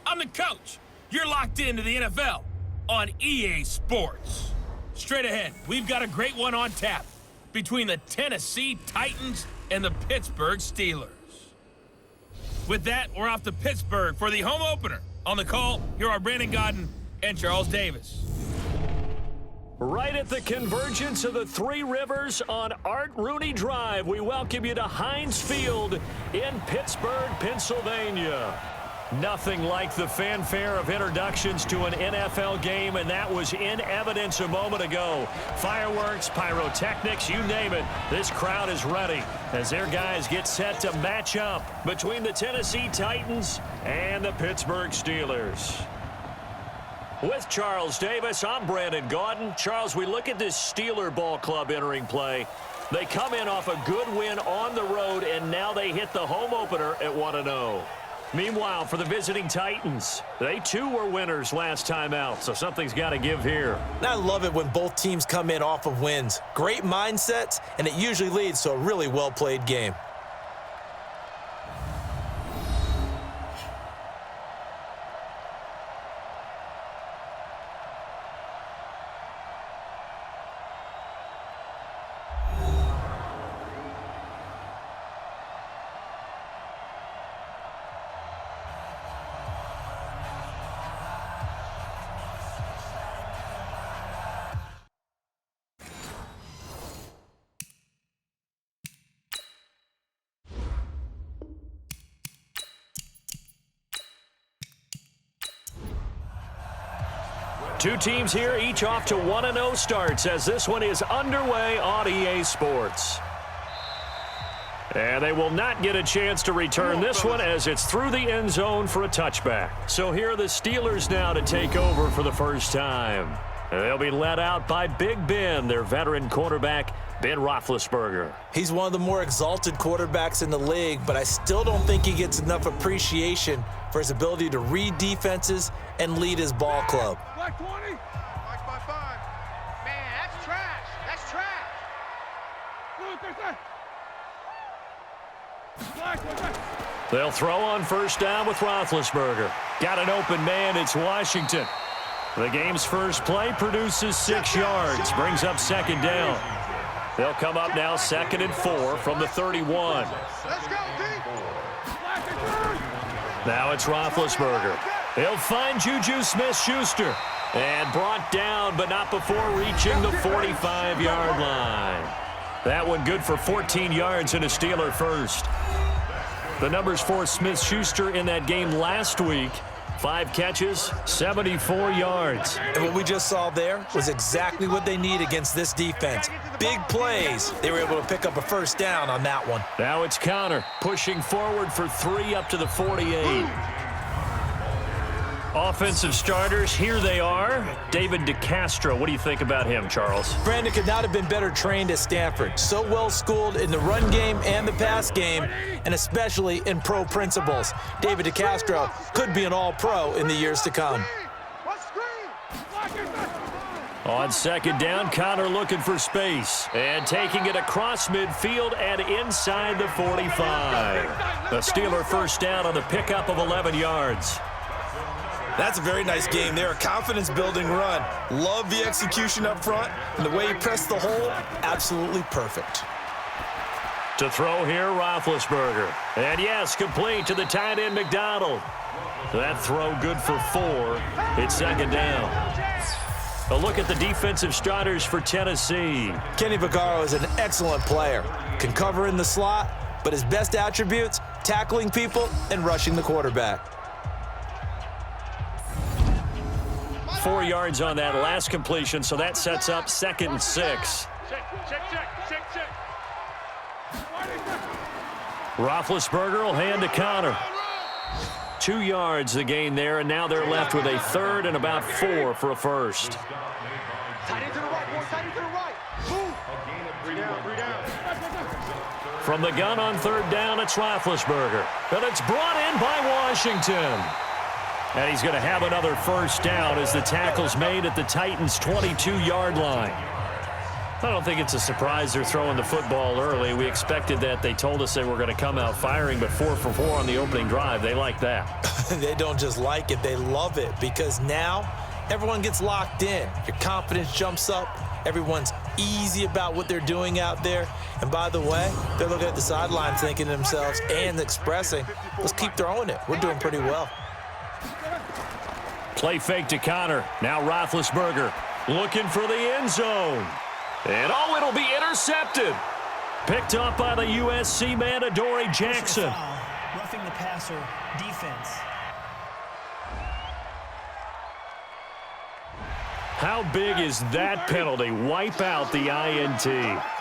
I'm the coach. You're locked into the NFL on EA Sports. Straight ahead, we've got a great one on tap between the Tennessee Titans and the Pittsburgh Steelers. With that, we're off to Pittsburgh for the home opener. On the call, here are Brandon Godden and Charles Davis. Right at the convergence of the Three Rivers on Art Rooney Drive, we welcome you to Heinz Field in Pittsburgh, Pennsylvania. Nothing like the fanfare of introductions to an NFL game, and that was in evidence a moment ago. Fireworks, pyrotechnics, you name it. This crowd is ready as their guys get set to match up between the Tennessee Titans and the Pittsburgh Steelers. With Charles Davis, I'm Brandon Godden. Charles, we look at this Steeler ball club entering play. They come in off a good win on the road, and now they hit the home opener at 1-0. Meanwhile, for the visiting Titans, they too were winners last time out, so something's got to give here. I love it when both teams come in off of wins. Great mindsets, and it usually leads to a really well-played game. Two teams here, each off to 1-0 starts as this one is underway on EA Sports. And they will not get a chance to return this one as it's through the end zone for a touchback. So here are the Steelers now to take over for the first time. They'll be led out by Big Ben, their veteran quarterback, Ben Roethlisberger. He's one of the more exalted quarterbacks in the league, but I still don't think he gets enough appreciation for his ability to read defenses and lead his ball club. Black 20. Black by 5. Man, that's trash. That's trash. They'll throw on first down with Roethlisberger. Got an open man. It's Washington. The game's first play produces 6 yards, brings up second down. They'll come up now 2nd and 4 from the 31. Let's go, D. Now it's Roethlisberger. He'll find Juju Smith-Schuster. And brought down, but not before reaching the 45-yard line. That one good for 14 yards and a Steeler first. The numbers for Smith-Schuster in that game last week. 5 catches, 74 yards. And what we just saw there was exactly what they need against this defense. Big plays. They were able to pick up a first down on that one. Now it's Connor pushing forward for 3 up to the 48. Offensive starters, here they are. David DeCastro, what do you think about him, Charles? Brandon could not have been better trained at Stanford. So well schooled in the run game and the pass game, and especially in pro principles. David DeCastro could be an all-pro in the years to come. On second down, Connor looking for space and taking it across midfield and inside the 45. The Steeler first down on the pickup of 11 yards. That's a very nice game there. A confidence-building run. Love the execution up front, and the way he pressed the hole, absolutely perfect. To throw here, Roethlisberger. And yes, complete to the tight end, McDonald. That throw good for 4. It's second down. A look at the defensive starters for Tennessee. Kenny Vaccaro is an excellent player. Can cover in the slot, but his best attributes, tackling people and rushing the quarterback. 4 yards on that last completion, so that sets up 2nd and 6. Roethlisberger will hand to Connor. 2 yards the gain there, and now they're left with a 3rd and about 4 for a first. Tight end to the right, boy. Tight end to the right. Move. 3 down, 3 down. From the gun on 3rd down, it's Roethlisberger. And it's brought in by Washington. And he's going to have another first down as the tackle's made at the Titans' 22-yard line. I don't think it's a surprise they're throwing the football early. We expected that. They told us they were going to come out firing, but 4 for 4 on the opening drive. They like that. They don't just like it, they love it, because now everyone gets locked in. Your confidence jumps up. Everyone's easy about what they're doing out there. And by the way, they're looking at the sideline thinking to themselves and expressing, let's keep throwing it. We're doing pretty well. Play fake to Connor. Now Roethlisberger looking for the end zone. And it'll be intercepted. Picked up by the USC man, Adoree Jackson. Roughing the passer defense. How big is that penalty? Wipe out the INT.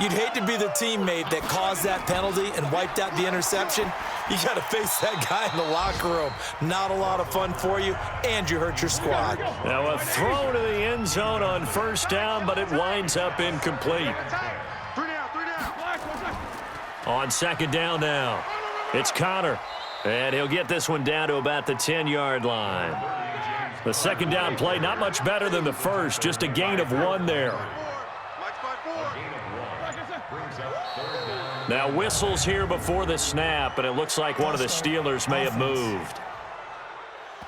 You'd hate to be the teammate that caused that penalty and wiped out the interception. You got to face that guy in the locker room. Not a lot of fun for you, and you hurt your squad. Now a throw to the end zone on first down, but it winds up incomplete. On second down now, it's Connor, and he'll get this one down to about the 10-yard line. The second down play, not much better than the first, just a gain of 1 there. Now whistles here before the snap, and it looks like one of the Steelers may have moved.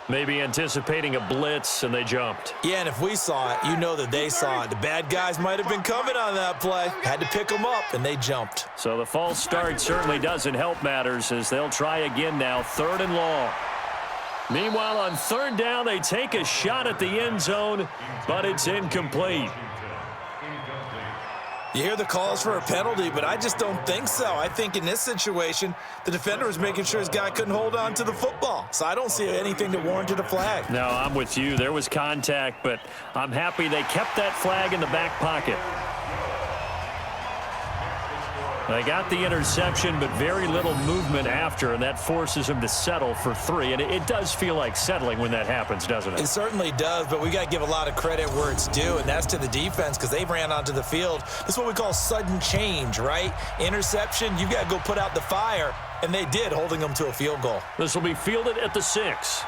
Maybe anticipating a blitz, and they jumped. Yeah, and if we saw it, you know that they saw it. The bad guys might have been coming on that play. Had to pick them up, and they jumped. So the false start certainly doesn't help matters as they'll try again now, 3rd and long. Meanwhile, on 3rd down, they take a shot at the end zone, but it's incomplete. You hear the calls for a penalty, but I just don't think so. I think in this situation, the defender was making sure his guy couldn't hold on to the football. So I don't see anything that warranted a flag. No, I'm with you. There was contact, but I'm happy they kept that flag in the back pocket. They got the interception, but very little movement after, and that forces him to settle for 3. And it does feel like settling when that happens, doesn't it? It certainly does, but we got to give a lot of credit where it's due, and that's to the defense because they ran onto the field. This is what we call sudden change, right? Interception, you got to go put out the fire, and they did, holding them to a field goal. This will be fielded at the 6.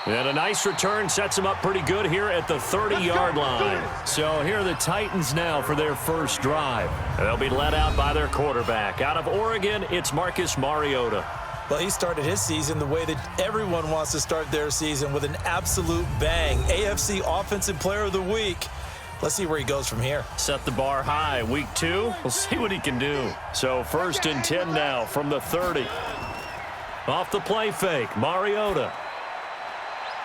And a nice return sets him up pretty good here at the 30-yard line. So here are the Titans now for their first drive. They'll be led out by their quarterback. Out of Oregon, it's Marcus Mariota. Well, he started his season the way that everyone wants to start their season, with an absolute bang. AFC Offensive Player of the Week. Let's see where he goes from here. Set the bar high. Week 2, we'll see what he can do. So 1st and 10 now from the 30. Off the play fake, Mariota.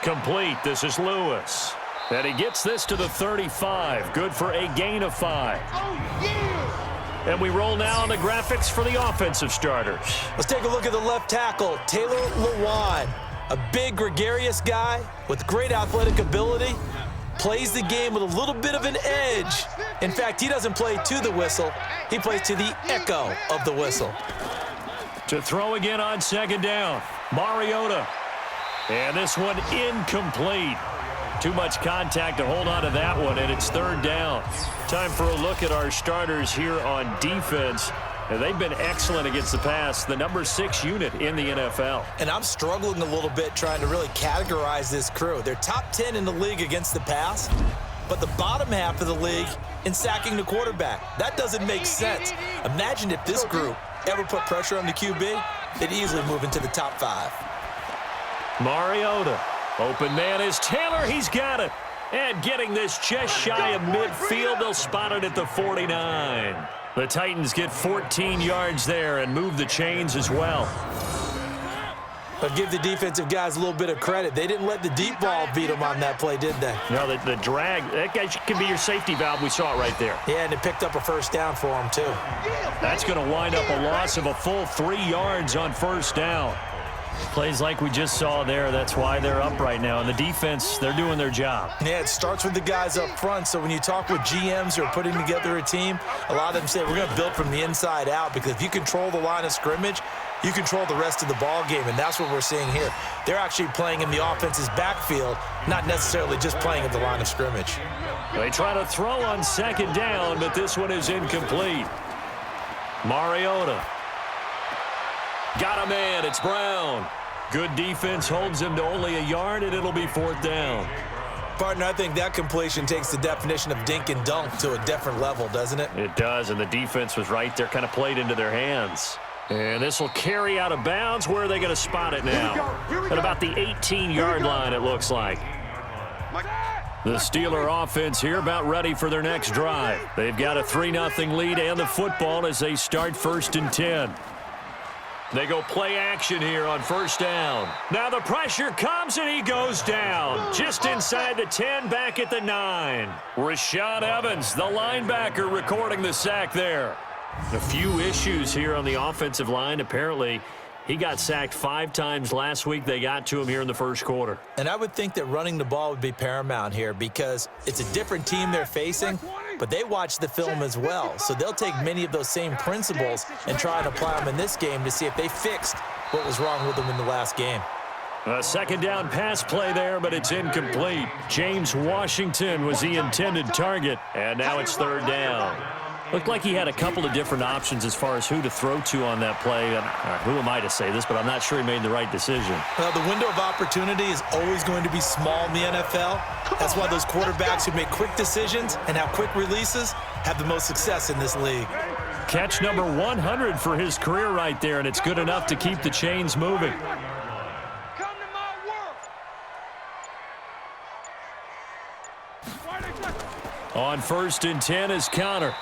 Complete. This is Lewis. And he gets this to the 35. Good for a gain of 5. And we roll now on the graphics for the offensive starters. Let's take a look at the left tackle, Taylor Lewan. A big, gregarious guy with great athletic ability. Plays the game with a little bit of an edge. In fact, he doesn't play to the whistle. He plays to the echo of the whistle. To throw again on 2nd down, Mariota. And this one incomplete. Too much contact to hold on to that one, and it's 3rd down. Time for a look at our starters here on defense. And they've been excellent against the pass, the number 6 unit in the NFL. And I'm struggling a little bit trying to really categorize this crew. They're top 10 in the league against the pass, but the bottom half of the league in sacking the quarterback. That doesn't make sense. Imagine if this group ever put pressure on the QB, they'd easily move into the top 5. Mariota. Open man is Taylor. He's got it. And getting this just shy of midfield. They'll spot it at the 49. The Titans get 14 yards there and move the chains as well. But give the defensive guys a little bit of credit. They didn't let the deep ball beat them on that play, did they? No, the drag, that guy can be your safety valve. We saw it right there. Yeah, and it picked up a 1st down for him, too. That's going to wind up a loss of a full 3 yards on 1st down. Plays like we just saw there. That's why they're up right now. And the defense, they're doing their job. Yeah, it starts with the guys up front. So when you talk with GMs who are putting together a team, a lot of them say we're going to build from the inside out, because if you control the line of scrimmage, you control the rest of the ball game, and that's what we're seeing here. They're actually playing in the offense's backfield, not necessarily just playing at the line of scrimmage. They try to throw on 2nd down, but this one is incomplete. Mariota. Got a man. It's Brown. Good defense holds him to only a yard, and it'll be 4th down. Partner, I think that completion takes the definition of dink and dunk to a different level, doesn't it? It does, and the defense was right there, kind of played into their hands. And this will carry out of bounds. Where are they going to spot it now? At about the 18-yard line, it looks like. The Steeler offense here about ready for their next drive. They've got a 3-0 lead and the football as they start 1st and 10. They go play action here on 1st down. Now the pressure comes and he goes down. Just inside the 10, back at the 9. Rashaan Evans, the linebacker, recording the sack there. A few issues here on the offensive line. Apparently, he got sacked 5 times last week. They got to him here in the first quarter. And I would think that running the ball would be paramount here because it's a different team they're facing, but they watch the film as well. So they'll take many of those same principles and try and apply them in this game to see if they fixed what was wrong with them in the last game. A 2nd down pass play there, but it's incomplete. James Washington was the intended target, and now it's 3rd down. Looked like he had a couple of different options as far as who to throw to on that play. Who am I to say this, but I'm not sure he made the right decision. Well, the window of opportunity is always going to be small in the NFL. That's why those quarterbacks who make quick decisions and have quick releases have the most success in this league. Catch number 100 for his career right there, and it's good enough to keep the chains moving. On 1st and 10 is Connor.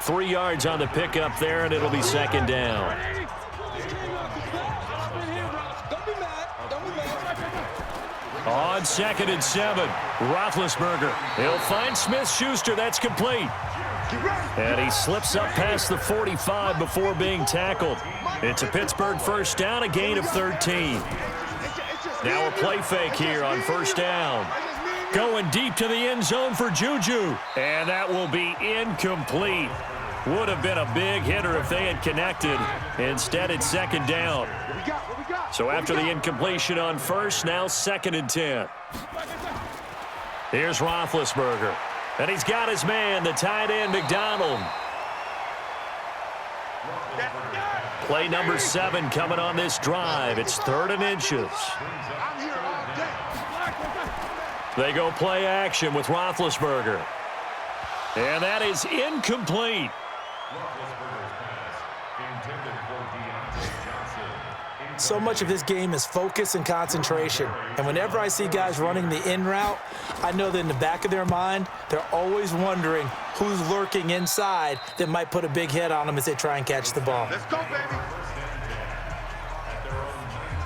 3 yards on the pickup there, and it'll be 2nd down. On 2nd and 7, Roethlisberger. He'll find Smith-Schuster. That's complete. And he slips up past the 45 before being tackled. It's a Pittsburgh 1st down, a gain of 13. Now a play fake here on 1st down. Going deep to the end zone for Juju. And that will be incomplete. Would have been a big hitter if they had connected. Instead, it's 2nd down. So after the incompletion on 1st, now 2nd and 10. Here's Roethlisberger. And he's got his man, the tight end, McDonald. Play number 7 coming on this drive. It's 3rd and inches. They go play action with Roethlisberger. And that is incomplete. So much of this game is focus and concentration. And whenever I see guys running the in route, I know that in the back of their mind, they're always wondering who's lurking inside that might put a big hit on them as they try and catch the ball. Let's go, baby.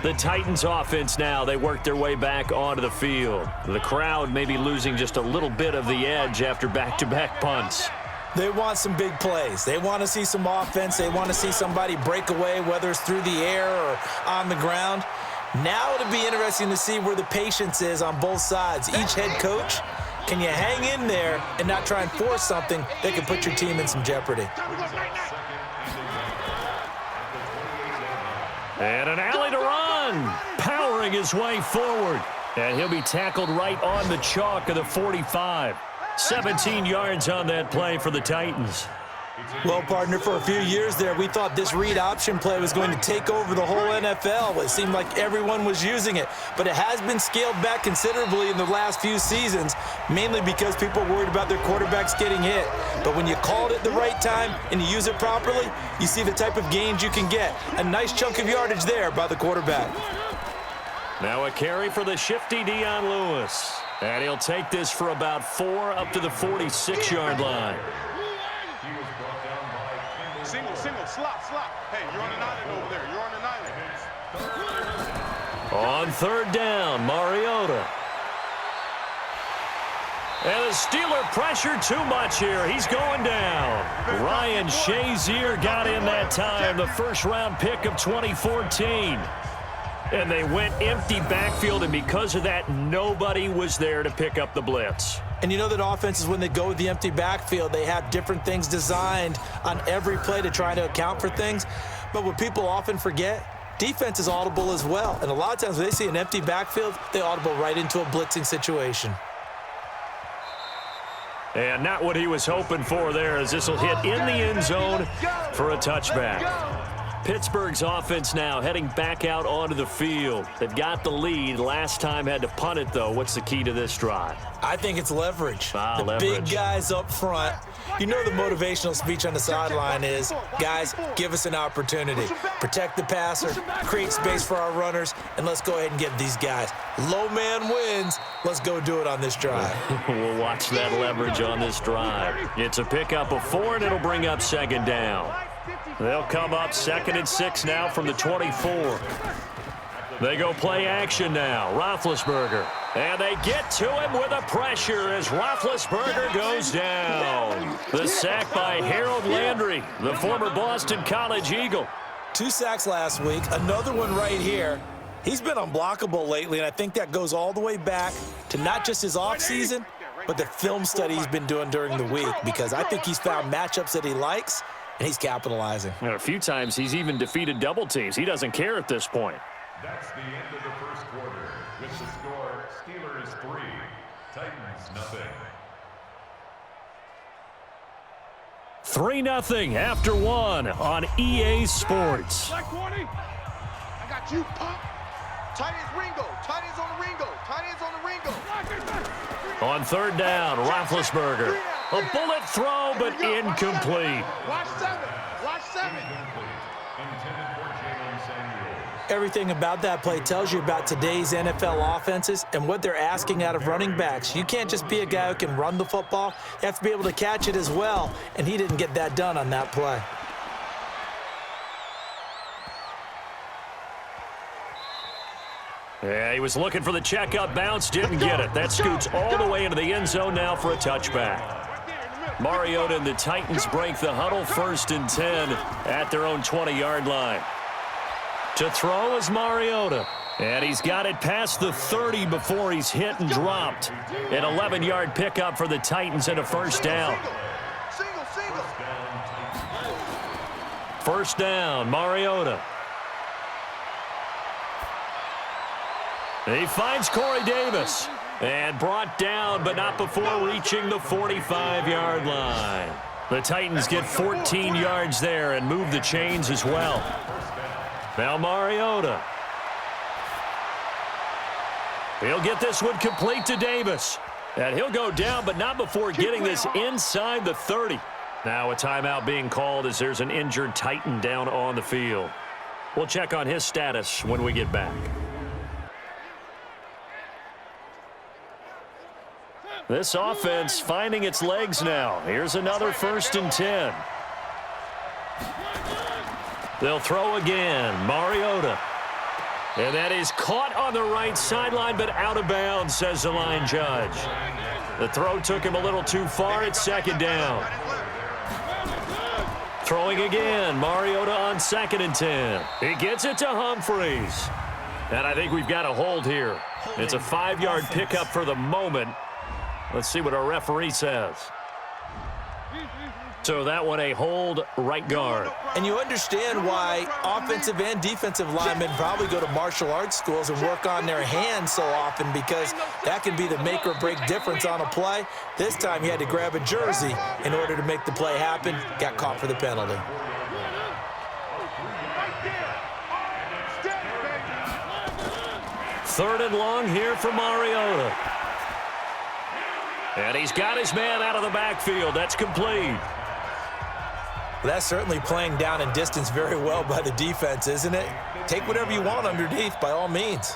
The Titans offense now, they work their way back onto the field. The crowd may be losing just a little bit of the edge after back-to-back punts. They want some big plays. They want to see some offense. They want to see somebody break away, whether it's through the air or on the ground. Now it'll be interesting to see where the patience is on both sides. Each head coach, can you hang in there and not try and force something that can put your team in some jeopardy? And an alley to run, powering his way forward. And he'll be tackled right on the chalk of the 45. 17 yards on that play for the Titans. Well, partner, for a few years there, we thought this read option play was going to take over the whole NFL. It seemed like everyone was using it, but it has been scaled back considerably in the last few seasons, mainly because people are worried about their quarterbacks getting hit. But when you call it at the right time and you use it properly, you see the type of gains you can get. A nice chunk of yardage there by the quarterback. Now a carry for the shifty Dion Lewis. And he'll take this for about 4 up to the 46-yard line. Single, slot. Hey, you're on an island over there. You're on an island. On 3rd down, Mariota. And the Steeler pressure too much here. He's going down. Ryan Shazier got in that time, the first-round pick of 2014. And they went empty backfield, and because of that, nobody was there to pick up the blitz. And you know that offenses, when they go with the empty backfield, they have different things designed on every play to try to account for things. But what people often forget, defense is audible as well. And a lot of times when they see an empty backfield, they audible right into a blitzing situation. And not what he was hoping for there, as this will hit in the end zone for a touchback. Pittsburgh's offense now heading back out onto the field. They've got the lead. Last time had to punt it, though. What's the key to this drive? I think it's leverage. The leverage. Big guys up front. You know the motivational speech on the sideline is, guys, give us an opportunity. Protect the passer, create space for our runners, and let's go ahead and get these guys. Low man wins. Let's go do it on this drive. We'll watch that leverage on this drive. It's a pickup of 4, and it'll bring up second down. They'll come up 2nd and 6 now from the 24. They go play action now. Roethlisberger. And they get to him with a pressure as Roethlisberger goes down. The sack by Harold Landry, the former Boston College Eagle. 2 sacks last week, another one right here. He's been unblockable lately, and I think that goes all the way back to not just his offseason, but the film study he's been doing during the week, because I think he's found matchups that he likes, and he's capitalizing. A few times he's even defeated double teams. He doesn't care at this point. That's the end of the first quarter. With the score, Steelers 3, Titans nothing. 3-0 after 1 on EA Sports. Black 20. I got you, pop. Tight ends Ringo. Tight ends on the Ringo. Tight ends on the Ringo. On 3rd down, Roethlisberger. A bullet throw, but incomplete. Watch 7. Watch 7. Intended for Jalen Samuels. Everything about that play tells you about today's NFL offenses and what they're asking out of running backs. You can't just be a guy who can run the football. You have to be able to catch it as well, and he didn't get that done on that play. Yeah, he was looking for the checkup bounce, didn't get it. That scoots all the way into the end zone now for a touchback. Mariota and the Titans break the huddle, 1st and 10 at their own 20-yard line. To throw is Mariota, and he's got it past the 30 before he's hit and dropped. An 11-yard pickup for the Titans and a 1st down. First down, Mariota. He finds Corey Davis and brought down, but not before reaching the 45-yard line. The Titans get 14 yards there and move the chains as well. Now Mariota. He'll get this one complete to Davis. And he'll go down, but not before getting this inside the 30. Now a timeout being called as there's an injured Titan down on the field. We'll check on his status when we get back. This offense finding its legs now. Here's another 1st and 10. They'll throw again. Mariota. And that is caught on the right sideline, but out of bounds, says the line judge. The throw took him a little too far. It's 2nd down. Throwing again. Mariota on 2nd and 10. He gets it to Humphreys. And I think we've got a hold here. It's a 5-yard pickup for the moment. Let's see what our referee says. So that one a hold, right guard. And you understand why offensive and defensive linemen probably go to martial arts schools and work on their hands so often, because that can be the make or break difference on a play. This time he had to grab a jersey in order to make the play happen. Got caught for the penalty. Third and long here for Mariota. And he's got his man out of the backfield. That's complete. Well, that's certainly playing down and distance very well by the defense, isn't it? Take whatever you want underneath, by all means.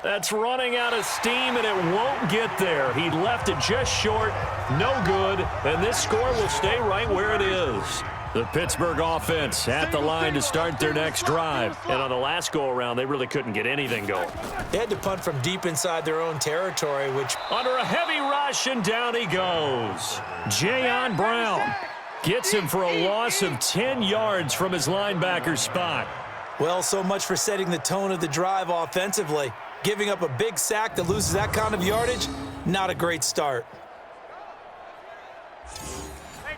That's running out of steam, and it won't get there. He left it just short. No good. And this score will stay right where it is. The Pittsburgh offense at the line to start their next drive. And on the last go-around, they really couldn't get anything going. They had to punt from deep inside their own territory, which... Under a heavy rush, and down he goes. Jayon Brown gets him for a loss of 10 yards from his linebacker spot. Well, so much for setting the tone of the drive offensively. Giving up a big sack that loses that kind of yardage, not a great start.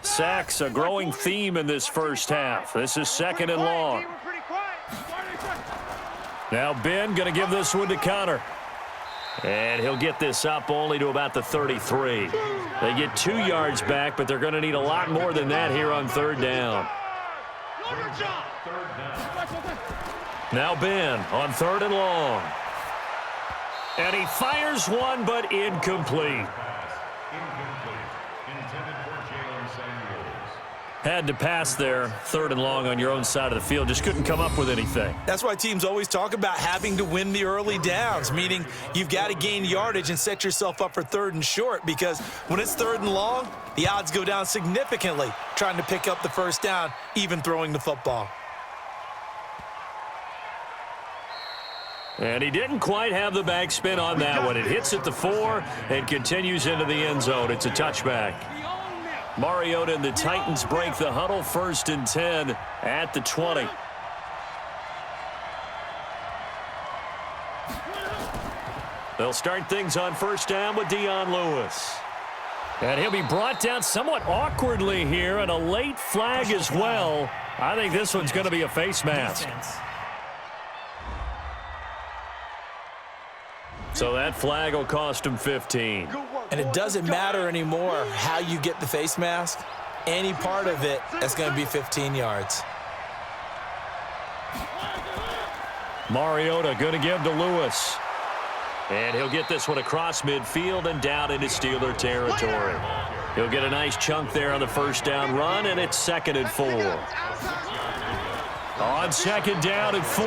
Sacks, a growing theme in this first half. This is 2nd and long. Now Ben going to give this one to Connor. And he'll get this up only to about the 33. They get 2 yards back, but they're going to need a lot more than that here on third down. Now Ben on third and long. And he fires one, but incomplete. Had to pass there, third and long on your own side of the field. Just couldn't come up with anything. That's why teams always talk about having to win the early downs, meaning you've got to gain yardage and set yourself up for third and short, because when it's third and long, the odds go down significantly trying to pick up the first down, even throwing the football. And he didn't quite have the backspin on that one. It hits at the 4 and continues into the end zone. It's a touchback. Mariota and the Titans break the huddle, 1st and 10 at the 20. They'll start things on first down with Dion Lewis. And he'll be brought down somewhat awkwardly here, and a late flag as well. I think this one's going to be a face mask. So that flag will cost him 15. And it doesn't matter anymore how you get the face mask. Any part of it, that's going to be 15 yards. Mariota going to give to Lewis. And he'll get this one across midfield and down into Steeler territory. He'll get a nice chunk there on the first down run, and it's 2nd and 4. On 2nd down and 4,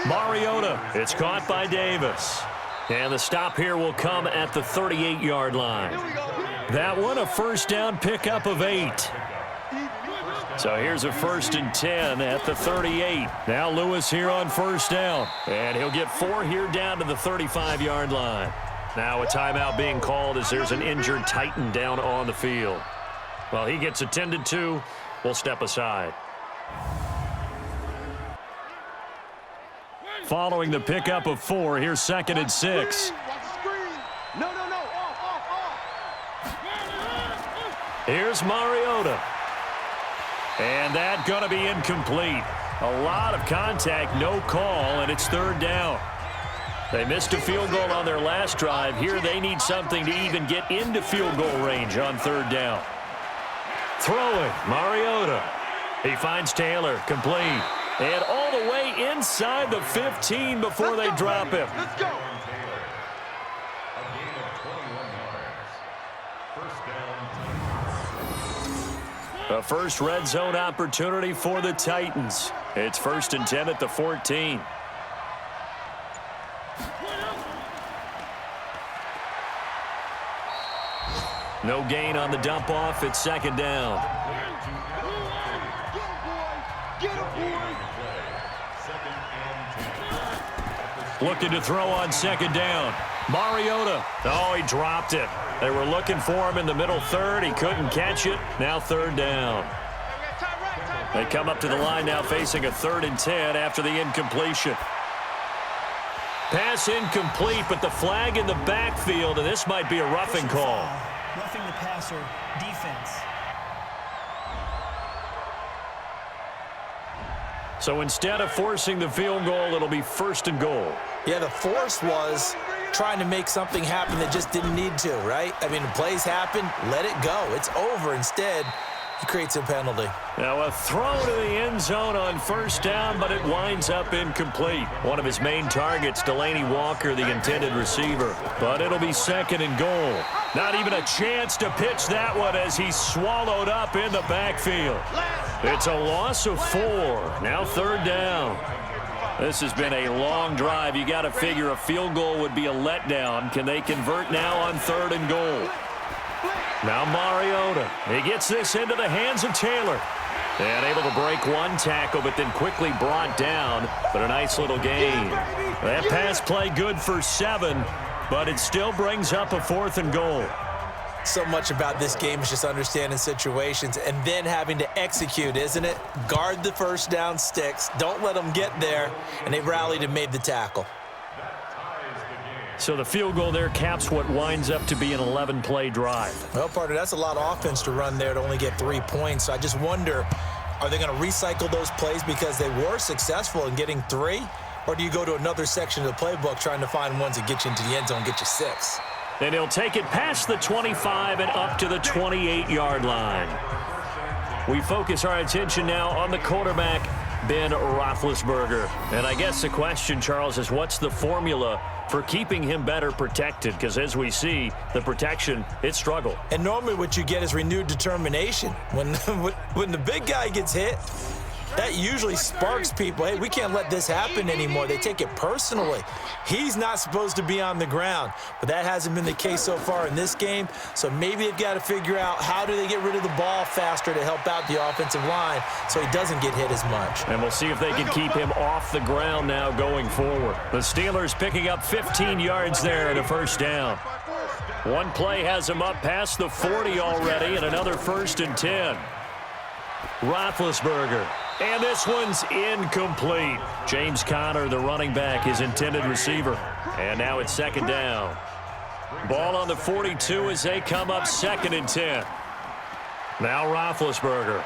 Mariota. It's caught by Davis. And the stop here will come at the 38-yard line. That one, a first down pickup of 8. So here's a 1st and 10 at the 38. Now Lewis here on first down. And he'll get 4 here down to the 35-yard line. Now a timeout being called as there's an injured Titan down on the field. Well, he gets attended to. We'll step aside. Following the pickup of 4, here's 2nd and 6. Here's Mariota. And that's going to be incomplete. A lot of contact, no call, and it's 3rd down. They missed a field goal on their last drive. Here they need something to even get into field goal range on 3rd down. Throwing, Mariota. He finds Taylor, complete. And all the way inside the 15 before they drop him. Let's go. A first red zone opportunity for the Titans. It's 1st and 10 at the 14. No gain on the dump off. It's 2nd down. Looking to throw on 2nd down. Mariota. Oh, he dropped it. They were looking for him in the middle 3rd. He couldn't catch it. Now 3rd down. They come up to the line now facing a 3rd and 10 after the incompletion. Pass incomplete, but the flag in the backfield, and this might be a roughing call. Roughing the passer, defense. So instead of forcing the field goal, it'll be 1st and goal. Yeah, the force was trying to make something happen that just didn't need to, right? I mean, the plays happen, let it go. It's over. Instead, he creates a penalty. Now a throw to the end zone on 1st down, but it winds up incomplete. One of his main targets, Delaney Walker, the intended receiver. But it'll be 2nd and goal. Not even a chance to pitch that one as he's swallowed up in the backfield. It's a loss of 4. Now 3rd down. This has been a long drive. You got to figure a field goal would be a letdown. Can they convert now on 3rd and goal? Now Mariota. He gets this into the hands of Taylor. And able to break one tackle, but then quickly brought down. But a nice little gain. That pass play good for 7, but it still brings up a 4th and goal. So much about this game is just understanding situations and then having to execute, isn't it? Guard the first down sticks. Don't let them get there. And they rallied and made the tackle. So the field goal there caps what winds up to be an 11-play drive. Well, partner, that's a lot of offense to run there to only get 3 points. So I just wonder, are they going to recycle those plays because they were successful in getting 3? or do you go to another section of the playbook trying to find ones that get you into the end zone, get you 6? And he'll take it past the 25 and up to the 28-yard line. We focus our attention now on the quarterback, Ben Roethlisberger. And I guess the question, Charles, is what's the formula for keeping him better protected? Because as we see, the protection, it struggled. And normally what you get is renewed determination. When the big guy gets hit, that usually sparks people. Hey, we can't let this happen anymore. They take it personally. He's not supposed to be on the ground, but that hasn't been the case so far in this game. So maybe they've got to figure out how do they get rid of the ball faster to help out the offensive line so he doesn't get hit as much. And we'll see if they can keep him off the ground now going forward. The Steelers picking up 15 yards there and a first down. One play has him up past the 40 already, and another 1st and 10. Roethlisberger. And this one's incomplete. James Conner, the running back, his intended receiver. And now it's 2nd down. Ball on the 42 as they come up 2nd and 10. Now Roethlisberger.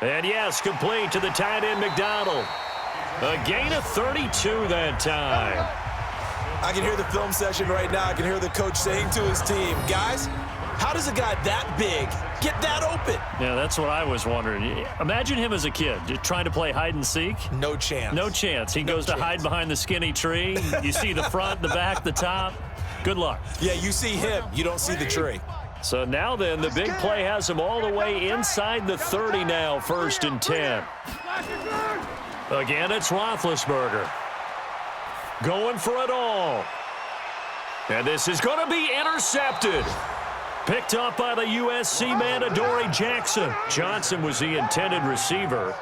And yes, complete to the tight end McDonald. A gain of 32 that time. I can hear the film session right now. I can hear the coach saying to his team, guys, how does a guy that big get that open? Yeah, that's what I was wondering. Imagine him as a kid trying to play hide and seek. No chance. No chance. He goes to hide behind the skinny tree. You see the front, the back, the top. Good luck. Yeah, you see him. You don't see the tree. So now then, the big play has him all the way inside the 30 now, 1st and 10. Again, it's Roethlisberger. Going for it all. And this is going to be intercepted. Picked up by the USC man, Adoree Jackson. Johnson was the intended receiver.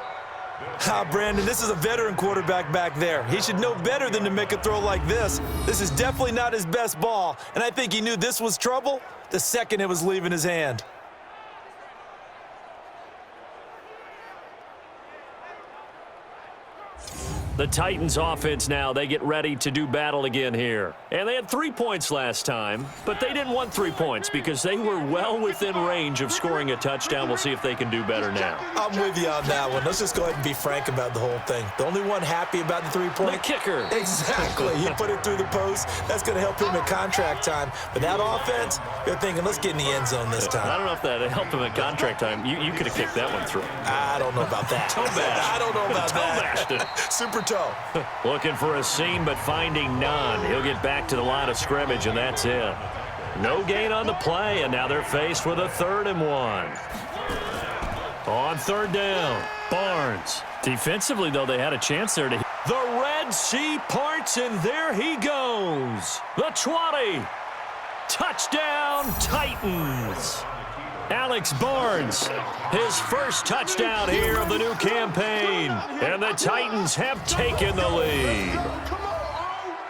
Brandon, this is a veteran quarterback back there. He should know better than to make a throw like this. This is definitely not his best ball, and I think he knew this was trouble the second it was leaving his hand. The Titans offense now, they get ready to do battle again here. And they had 3 points last time, but they didn't want 3 points because they were well within range of scoring a touchdown. We'll see if they can do better now. I'm with you on that one. Let's just go ahead and be frank about the whole thing. The only one happy about the 3-point. The kicker. Exactly. He put it through the post. That's going to help him at contract time. But that offense, they're thinking, let's get in the end zone this time. I don't know if that helped him at contract time. You could have kicked that one through. I don't know about that. Toe bashed. I don't know about that. Toe bashed it. Super toe. Looking for a seam, but finding none. He'll get back to the line of scrimmage, and that's it. No gain on the play, and now they're faced with a 3rd and 1. On 3rd down, Barnes. Defensively, though, they had a chance there to hit. The Red Sea parts, and there he goes. The 20. Touchdown, Titans. Alex Barnes, his first touchdown here of the new campaign. And the Titans have taken the lead.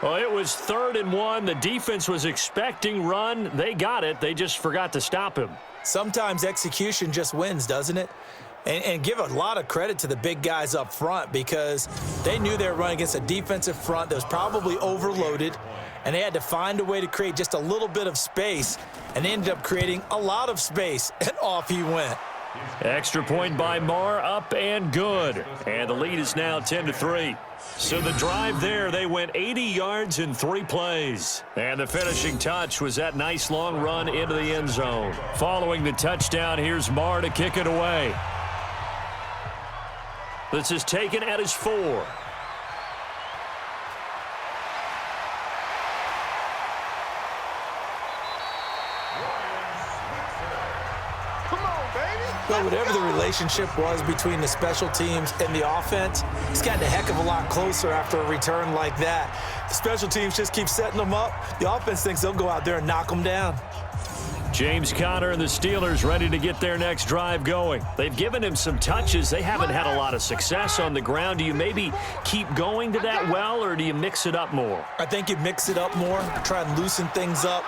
Well, it was 3rd and 1. The defense was expecting run. They got it. They just forgot to stop him. Sometimes execution just wins, doesn't it? And give a lot of credit to the big guys up front because they knew they were running against a defensive front that was probably overloaded, and they had to find a way to create just a little bit of space, and they ended up creating a lot of space, and off he went. Extra point by Marr, up and good. And the lead is now 10-3. So the drive there, they went 80 yards in 3 plays. And the finishing touch was that nice long run into the end zone. Following the touchdown, here's Marr to kick it away. This is taken at his 4. Well, whatever the relationship was between the special teams and the offense, it's gotten a heck of a lot closer after a return like that. The special teams just keep setting them up. The offense thinks they'll go out there and knock them down. James Conner and the Steelers ready to get their next drive going. They've given him some touches. They haven't had a lot of success on the ground. Do you maybe keep going to that well, or do you mix it up more? I think you mix it up more, try and loosen things up.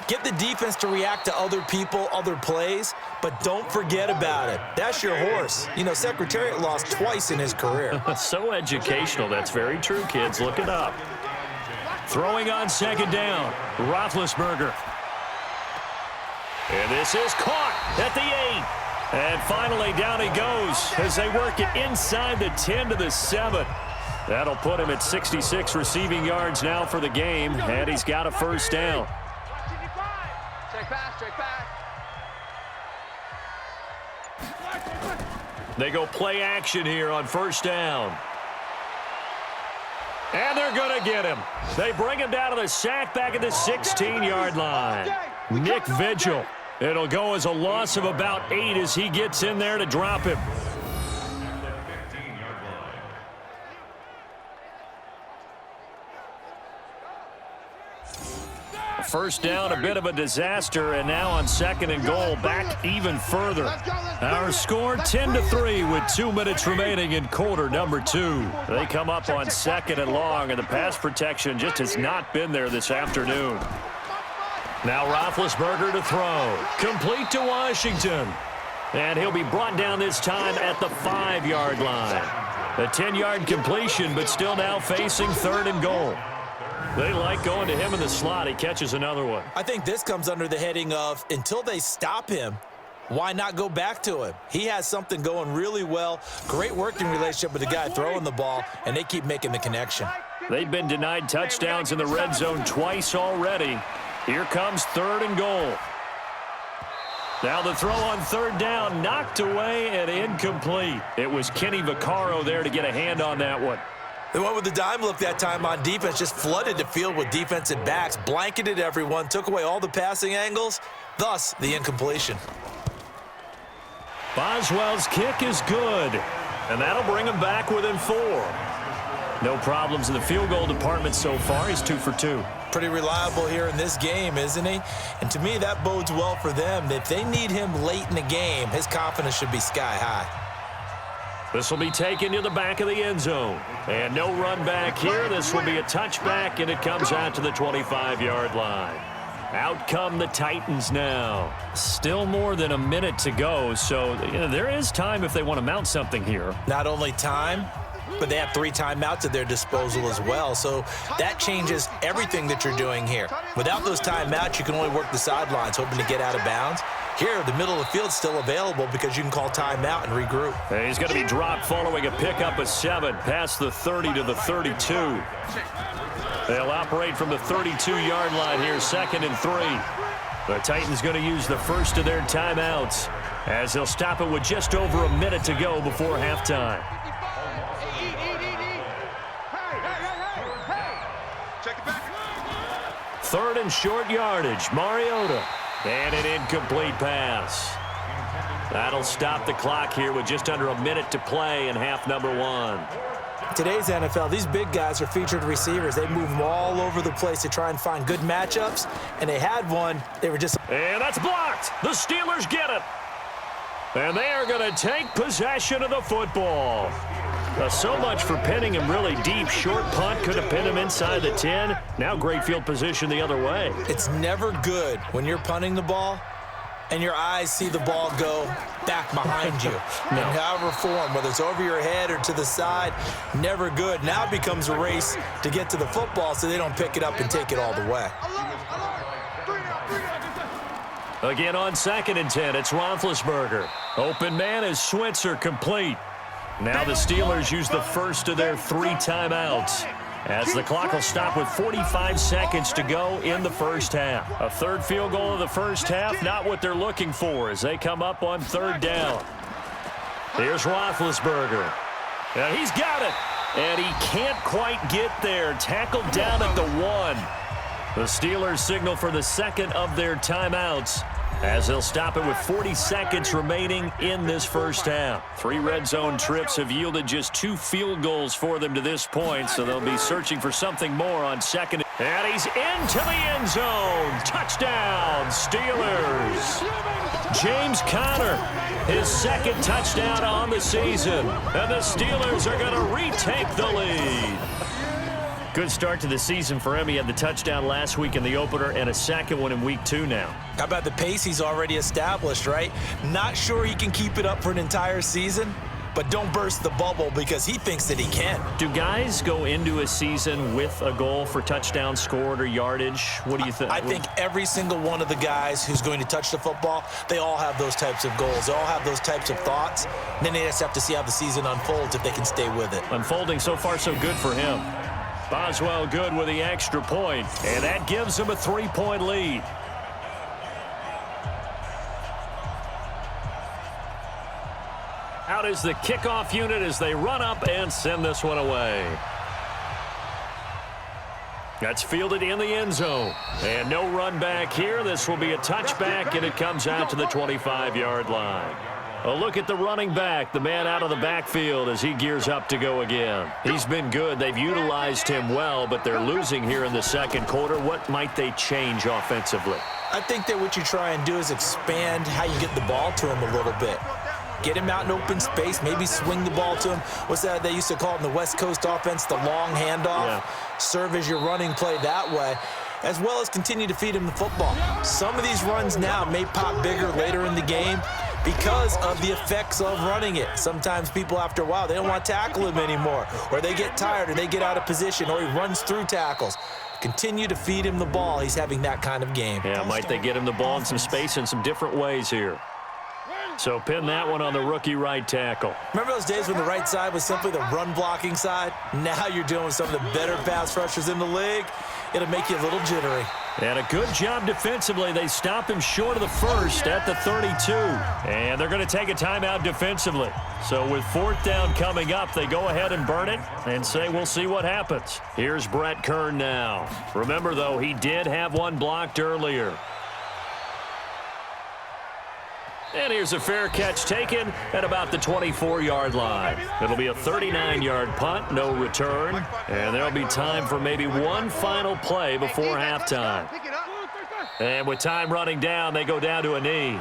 Get the defense to react to other people, other plays, but don't forget about it. That's your horse. You know, Secretariat lost twice in his career. So educational. That's very true, kids. Look it up. Throwing on 2nd down, Roethlisberger. And this is caught at the 8. And finally, down he goes as they work it inside the 10 to the 7. That'll put him at 66 receiving yards now for the game, and he's got a first down. Check back. They go play action here on first down. And they're going to get him. They bring him down to the sack back at the 16-yard line. Nick Vigil. It'll go as a loss of about 8 as he gets in there to drop him. First down, a bit of a disaster, and now on 2nd and goal, back even further. Our score 10-3 with 2 minutes remaining in quarter number 2. They come up on 2nd and long, and the pass protection just has not been there this afternoon. Now Roethlisberger to throw. Complete to Washington. And he'll be brought down this time at the 5-yard line. A 10-yard completion, but still now facing 3rd and goal. They like going to him in the slot. He catches another one. I think this comes under the heading of until they stop him, why not go back to him? He has something going really well. Great working relationship with the guy throwing the ball, and they keep making the connection. They've been denied touchdowns in the red zone twice already. Here comes 3rd and goal. Now the throw on 3rd down, knocked away and incomplete. It was Kenny Vaccaro there to get a hand on that one. They went with the dime look that time on defense, just flooded the field with defensive backs, blanketed everyone, took away all the passing angles, thus the incompletion. Boswell's kick is good, and that'll bring him back within 4. No problems in the field goal department so far. He's 2 for 2. Pretty reliable here in this game, isn't he? And to me, that bodes well for them. If they need him late in the game, his confidence should be sky high. This will be taken to the back of the end zone. And no run back here. This will be a touchback, and it comes out to the 25-yard line. Out come the Titans now. Still more than a minute to go, so there is time if they want to mount something here. Not only time, but they have 3 timeouts at their disposal as well, so that changes everything that you're doing here. Without those timeouts, you can only work the sidelines, hoping to get out of bounds. Here, the middle of the field's still available because you can call timeout and regroup. And he's going to be dropped following a pickup of 7 past the 30 to the 32. They'll operate from the 32-yard line here, 2nd and 3. The Titans going to use the first of their timeouts as they'll stop it with just over a minute to go before halftime. Third and short yardage, Mariota. And an incomplete pass. That'll stop the clock here with just under a minute to play in half number 1. Today's NFL, these big guys are featured receivers. They move them all over the place to try and find good matchups, and they had one. They were just... And that's blocked. The Steelers get it. And they are going to take possession of the football. So much for pinning him really deep. Short punt could have pinned him inside the 10. Now great field position the other way. It's never good when you're punting the ball and your eyes see the ball go back behind you. In however form, whether it's over your head or to the side, never good. Now it becomes a race to get to the football so they don't pick it up and take it all the way. Again on 2nd and 10, it's Roethlisberger. Open man is Switzer, complete. Now the Steelers use the first of their 3 timeouts as the clock will stop with 45 seconds to go in the first half. A 3rd field goal of the first half, not what they're looking for as they come up on 3rd down. Here's Roethlisberger. And he's got it. And he can't quite get there. Tackled down at the 1. The Steelers signal for the 2nd of their timeouts as they'll stop it with 40 seconds remaining in this first half. 3 red zone trips have yielded just 2 field goals for them to this point, so they'll be searching for something more on 2nd. And he's into the end zone. Touchdown, Steelers. James Conner, his 2nd touchdown on the season. And the Steelers are going to retake the lead. Good start to the season for him. He had the touchdown last week in the opener and a 2nd one in week 2 now. How about the pace he's already established, right? Not sure he can keep it up for an entire season, but don't burst the bubble because he thinks that he can. Do guys go into a season with a goal for touchdown scored or yardage? What do you think? I think every single one of the guys who's going to touch the football, they all have those types of goals. They all have those types of thoughts. And then they just have to see how the season unfolds if they can stay with it. Unfolding so far so good for him. Boswell good with the extra point, and that gives him a 3-point lead. Out is the kickoff unit as they run up and send this one away. That's fielded in the end zone. And no run back here. This will be a touchback, and it comes out to the 25-yard line. A look at the running back, the man out of the backfield as he gears up to go again. He's been good. They've utilized him well, but they're losing here in the second quarter. What might they change offensively? I think that what you try and do is expand how you get the ball to him a little bit. Get him out in open space, maybe swing the ball to him. What's that they used to call it in the West Coast offense, the long handoff? Yeah. Serve as your running play that way, as well as continue to feed him the football. Some of these runs now may pop bigger later in the game because of the effects of running it. Sometimes people, after a while, they don't want to tackle him anymore, or they get tired, or they get out of position, or he runs through tackles. Continue to feed him the ball. He's having that kind of game. Yeah, might they get him the ball in some space in some different ways here. So pin that one on the rookie right tackle. Remember those days when the right side was simply the run-blocking side? Now you're dealing with some of the better pass rushers in the league. It'll make you a little jittery. And a good job defensively. They stop him short of the first at the 32. And they're going to take a timeout defensively. So with fourth down coming up, they go ahead and burn it and say we'll see what happens. Here's Brett Kern now. Remember, though, he did have one blocked earlier. And here's a fair catch taken at about the 24-yard line. It'll be a 39-yard punt, no return. And there'll be time for maybe one final play before halftime. And with time running down, they go down to a knee.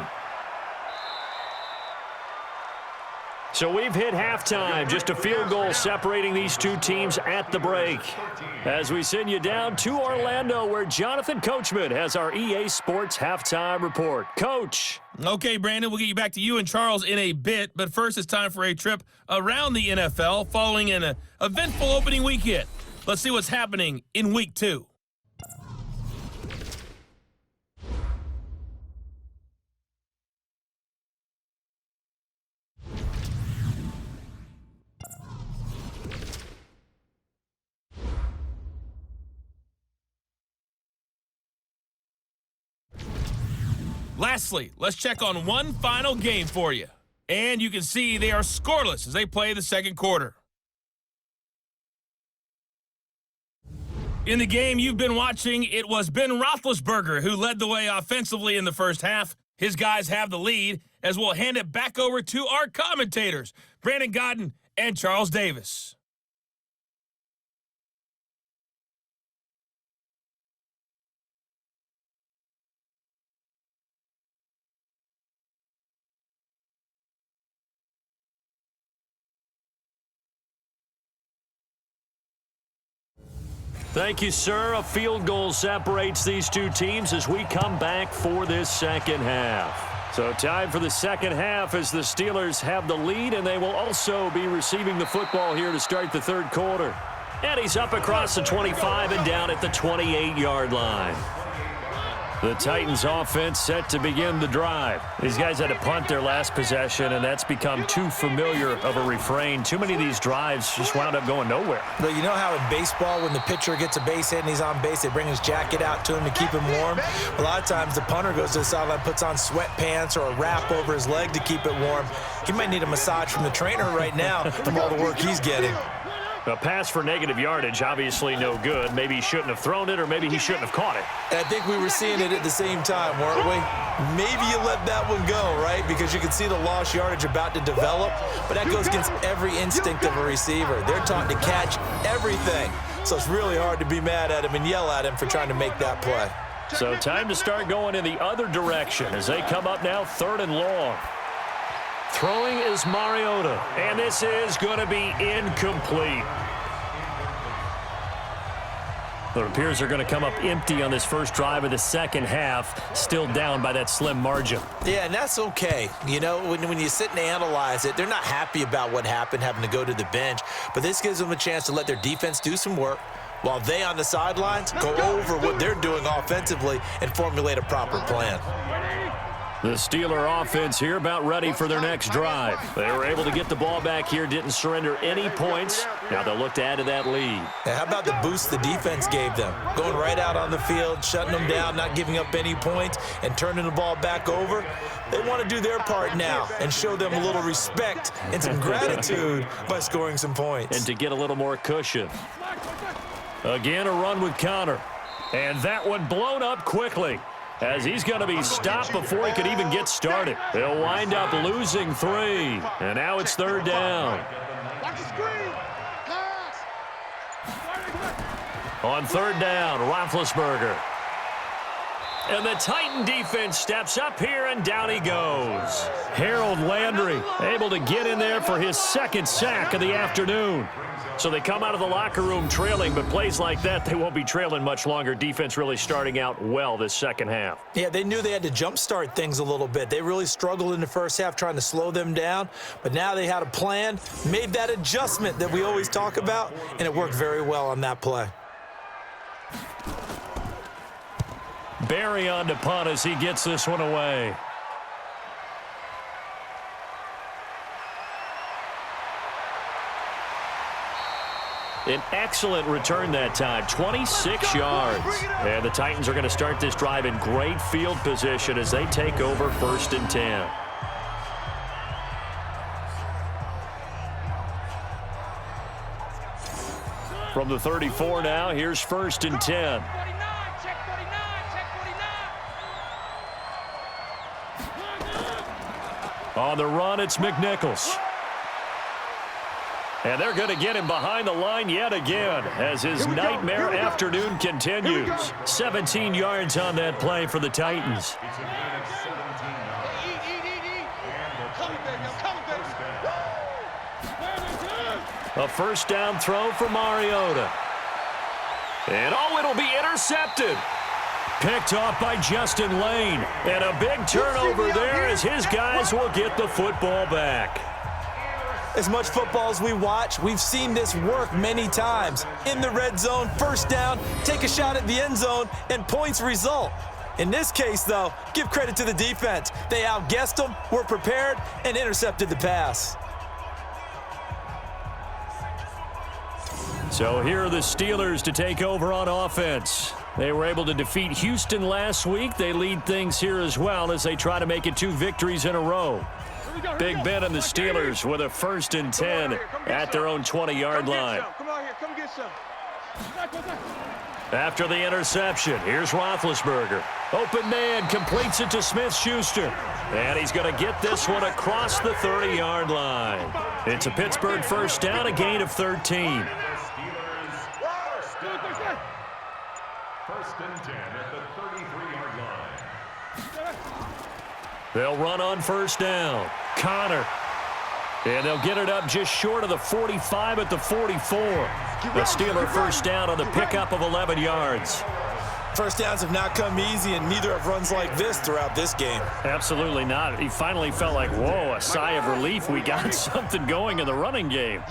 So we've hit halftime, just a field goal separating these two teams at the break. As we send you down to Orlando, where Jonathan Coachman has our EA Sports halftime report. Coach. Okay, Brandon, we'll get you back to you and Charles in a bit, but first it's time for a trip around the NFL following an eventful opening weekend. Let's see what's happening in Week 2. Lastly, let's check on one final game for you. And you can see they are scoreless as they play the second quarter. In the game you've been watching, it was Ben Roethlisberger who led the way offensively in the first half. His guys have the lead as we'll hand it back over to our commentators, Brandon Godden and Charles Davis. Thank you, sir. A field goal separates these two teams as we come back for this second half. So time for the second half as the Steelers have the lead, and they will also be receiving the football here to start the third quarter. And he's up across the 25 and down at the 28-yard line. The Titans offense set to begin the drive. These guys had to punt their last possession, and that's become too familiar of a refrain. Too many of these drives just wound up going nowhere. But you know how in baseball, when the pitcher gets a base hit and he's on base, they bring his jacket out to him to keep him warm? A lot of times the punter goes to the sideline, puts on sweatpants or a wrap over his leg to keep it warm. He might need a massage from the trainer right now from all the work he's getting. A pass for negative yardage, obviously no good. Maybe he shouldn't have thrown it, or maybe he shouldn't have caught it. And I think we were seeing it at the same time, weren't we? Maybe you let that one go, right? Because you can see the lost yardage about to develop, but that goes against every instinct of a receiver. They're taught to catch everything, so it's really hard to be mad at him and yell at him for trying to make that play. So time to start going in the other direction as they come up now 3rd and long. Throwing is Mariota, and this is going to be incomplete. It appears they're going to come up empty on this first drive of the second half, still down by that slim margin. Yeah, and that's okay. You know, when you sit and analyze it, they're not happy about what happened, having to go to the bench. But this gives them a chance to let their defense do some work while they on the sidelines go over what they're doing offensively and formulate a proper plan. The Steeler offense here about ready for their next drive. They were able to get the ball back here, didn't surrender any points. Now they'll look to add to that lead. And how about the boost the defense gave them? Going right out on the field, shutting them down, not giving up any points, and turning the ball back over. They want to do their part now and show them a little respect and some gratitude by scoring some points. And to get a little more cushion. Again, a run with Connor. And that one blown up quickly, as he's going to be stopped before he could even get started. They'll wind up losing 3, and now it's third down. On third down, Roethlisberger. And the Titan defense steps up here, and down he goes. Harold Landry able to get in there for his second sack of the afternoon. So they come out of the locker room trailing, but plays like that, they won't be trailing much longer. Defense really starting out well this second half. Yeah, they knew they had to jumpstart things a little bit. They really struggled in the first half trying to slow them down, but now they had a plan, made that adjustment that we always talk about, and it worked very well on that play. Barry on to punt as he gets this one away. An excellent return that time, 26 yards. And the Titans are going to start this drive in great field position as they take over 1st and 10. From the 34 now, here's 1st and 10. On the run, it's McNichols. And they're going to get him behind the line yet again as his nightmare afternoon continues. 17 yards on that play for the Titans. A first down throw for Mariota. And it'll be intercepted. Picked off by Justin Lane. And a big turnover there as his guys will get the football back. As much football as we watch, we've seen this work many times. In the red zone, first down, take a shot at the end zone, and points result. In this case, though, give credit to the defense. They outguessed them, were prepared, and intercepted the pass. So here are the Steelers to take over on offense. They were able to defeat Houston last week. They lead things here as well as they try to make it 2 victories in a row. Big Ben and the Steelers with a 1st and 10 at their own 20-yard line. After the interception, here's Roethlisberger. Open man, completes it to Smith-Schuster. And he's going to get this one across the 30-yard line. It's a Pittsburgh first down, a gain of 13. 1st and 10 at the 33-yard line. They'll run on first down. Connor. And they'll get it up just short of the 45 at the 44. The Steeler first down on the pickup of 11 yards. First downs have not come easy, and neither have runs like this throughout this game. Absolutely not. He finally felt like, whoa, a sigh of relief. We got something going in the running game.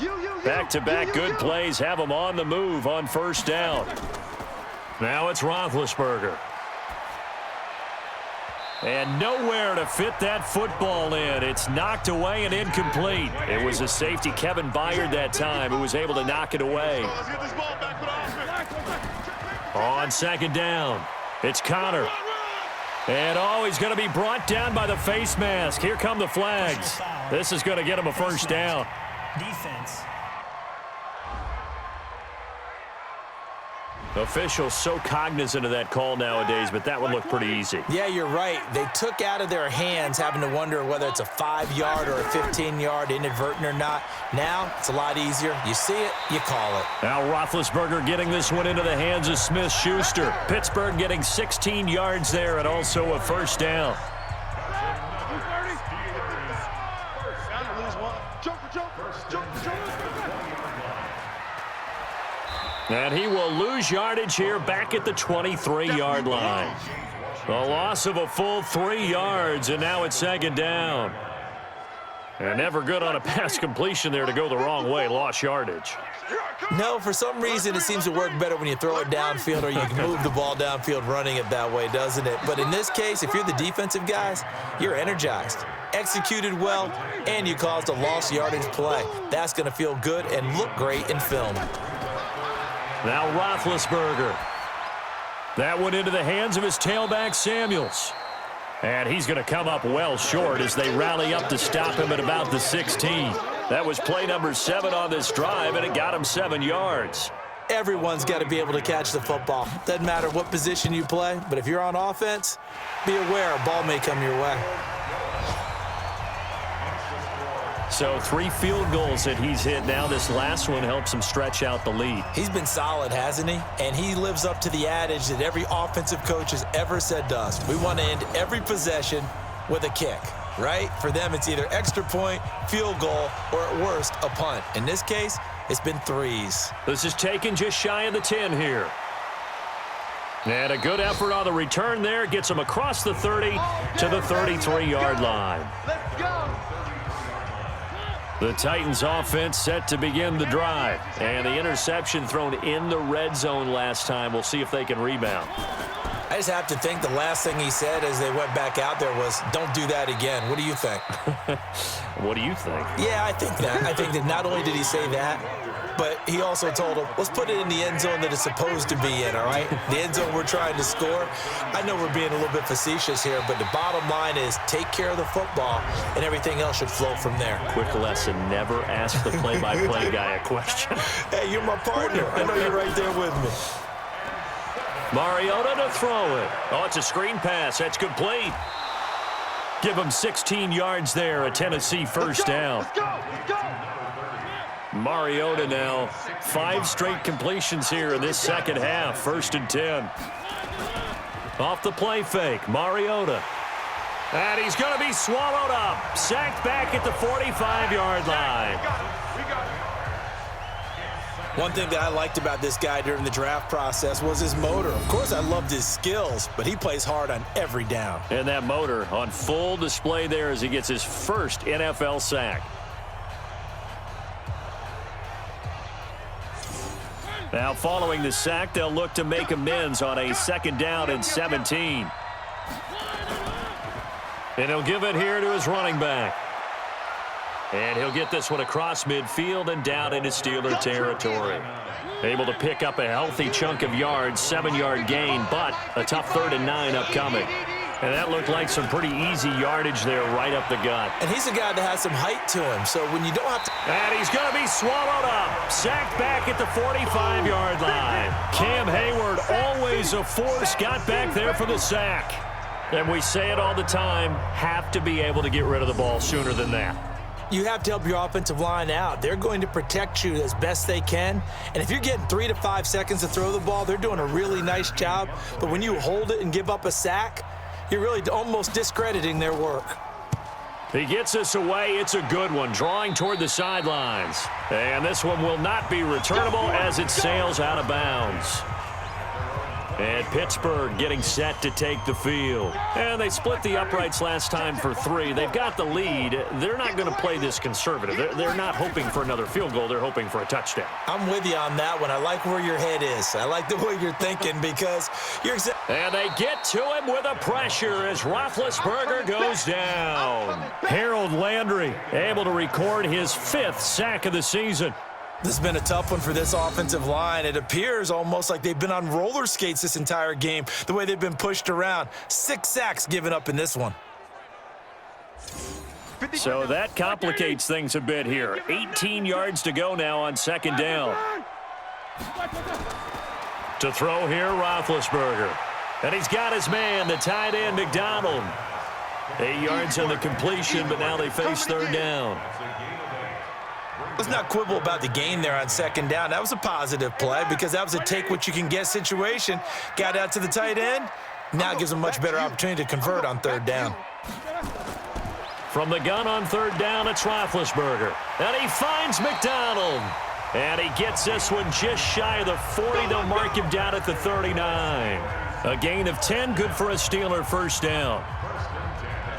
Back-to-back good plays have them on the move on first down. Now it's Roethlisberger. And nowhere to fit that football in. It's knocked away and incomplete. It was a safety, Kevin Byard, that time, who was able to knock it away. On second down, it's Connor. And, he's going to be brought down by the face mask. Here come the flags. This is going to get him a first down. Defense. Officials so cognizant of that call nowadays, but that one looked pretty easy. Yeah, you're right. They took out of their hands having to wonder whether it's a 5-yard or a 15-yard, inadvertent or not. Now, it's a lot easier. You see it, you call it. Now Roethlisberger getting this one into the hands of Smith-Schuster. Pittsburgh getting 16 yards there and also a first down. And he will lose yardage here back at the 23-yard line. A loss of a full 3 yards, and now it's second down. And never good on a pass completion there to go the wrong way. Lost yardage. No, for some reason it seems to work better when you throw it downfield or you can move the ball downfield running it that way, doesn't it? But in this case, if you're the defensive guys, you're energized, executed well, and you caused a lost yardage play. That's going to feel good and look great in film. Now Roethlisberger. That went into the hands of his tailback, Samuels. And he's going to come up well short as they rally up to stop him at about the 16. That was play number 7 on this drive, and it got him 7 yards. Everyone's got to be able to catch the football. Doesn't matter what position you play, but if you're on offense, be aware a ball may come your way. So 3 field goals that he's hit now. This last one helps him stretch out the lead. He's been solid, hasn't he? And he lives up to the adage that every offensive coach has ever said to us. We want to end every possession with a kick, right? For them, it's either extra point, field goal, or at worst, a punt. In this case, it's been 3s. This is taken just shy of the 10 here. And a good effort on the return there. Gets him across the 30 to the 33-yard line. Let's go. The Titans offense set to begin the drive. And the interception thrown in the red zone last time. We'll see if they can rebound. I just have to think the last thing he said as they went back out there was, don't do that again. What do you think? What do you think? Yeah, I think that. I think that not only did he say that, but he also told him, let's put it in the end zone that it's supposed to be in, all right? The end zone we're trying to score. I know we're being a little bit facetious here, but the bottom line is take care of the football, and everything else should flow from there. Quick lesson, never ask the play-by-play guy a question. Hey, you're my partner. I know you're right there with me. Mariota to throw it. Oh, it's a screen pass. That's complete. Give him 16 yards there, a Tennessee first down. Let's go. Let's go. Mariota now, 5 straight completions here in this second half. 1st and 10. Off the play fake, Mariota. And he's going to be swallowed up. Sacked back at the 45-yard line. One thing that I liked about this guy during the draft process was his motor. Of course, I loved his skills, but he plays hard on every down. And that motor on full display there as he gets his first NFL sack. Now, following the sack, they'll look to make amends on a 2nd down and 17. And he'll give it here to his running back. And he'll get this one across midfield and down into Steeler territory. Able to pick up a healthy chunk of yards, 7-yard gain, but a tough 3rd and 9 upcoming. And that looked like some pretty easy yardage there right up the gut. And he's a guy that has some height to him, so when you don't have to... And he's going to be swallowed up. Sacked back at the 45-yard line. Cam Hayward, always a force, got back there for the sack. And we say it all the time, have to be able to get rid of the ball sooner than that. You have to help your offensive line out. They're going to protect you as best they can. And if you're getting 3 to 5 seconds to throw the ball, they're doing a really nice job. But when you hold it and give up a sack, you're really almost discrediting their work. He gets us away. It's a good one, drawing toward the sidelines. And this one will not be returnable as it sails out of bounds. And Pittsburgh getting set to take the field. And they split the uprights last time for 3. They've got the lead. They're not going to play this conservative. They're not hoping for another field goal. They're hoping for a touchdown. I'm with you on that one. I like where your head is. I like the way you're thinking because you're... And they get to him with a pressure as Roethlisberger goes down. Harold Landry able to record his 5th sack of the season. This has been a tough one for this offensive line. It appears almost like they've been on roller skates this entire game, the way they've been pushed around. 6 sacks given up in this one. So that complicates things a bit here. 18 yards to go now on 2nd down. To throw here, Roethlisberger. And he's got his man, the tight end, McDonald. 8 yards on the completion, but now they face 3rd down. Let's not quibble about the gain there on 2nd down. That was a positive play because that was a take-what-you-can-get situation. Got out to the tight end. Now it gives them a much better opportunity to convert on 3rd down. From the gun on 3rd down, it's Roethlisberger. And he finds McDonald. And he gets this one just shy of the 40. They'll mark him down at the 39. A gain of 10, good for a Steeler first down.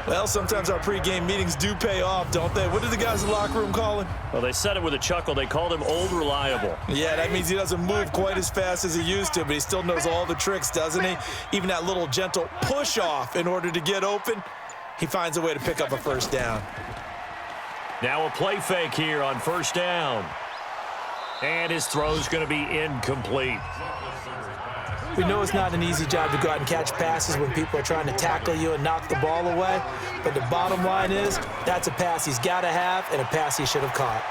Well, sometimes our pregame meetings do pay off, don't they? What did the guys in the locker room call him? Well, they said it with a chuckle. They called him Old Reliable. Yeah, that means he doesn't move quite as fast as he used to, but he still knows all the tricks, doesn't he? Even that little gentle push-off in order to get open, he finds a way to pick up a first down. Now a play fake here on first down. And his throw's going to be incomplete. We know it's not an easy job to go out and catch passes when people are trying to tackle you and knock the ball away. But the bottom line is, that's a pass he's got to have and a pass he should have caught.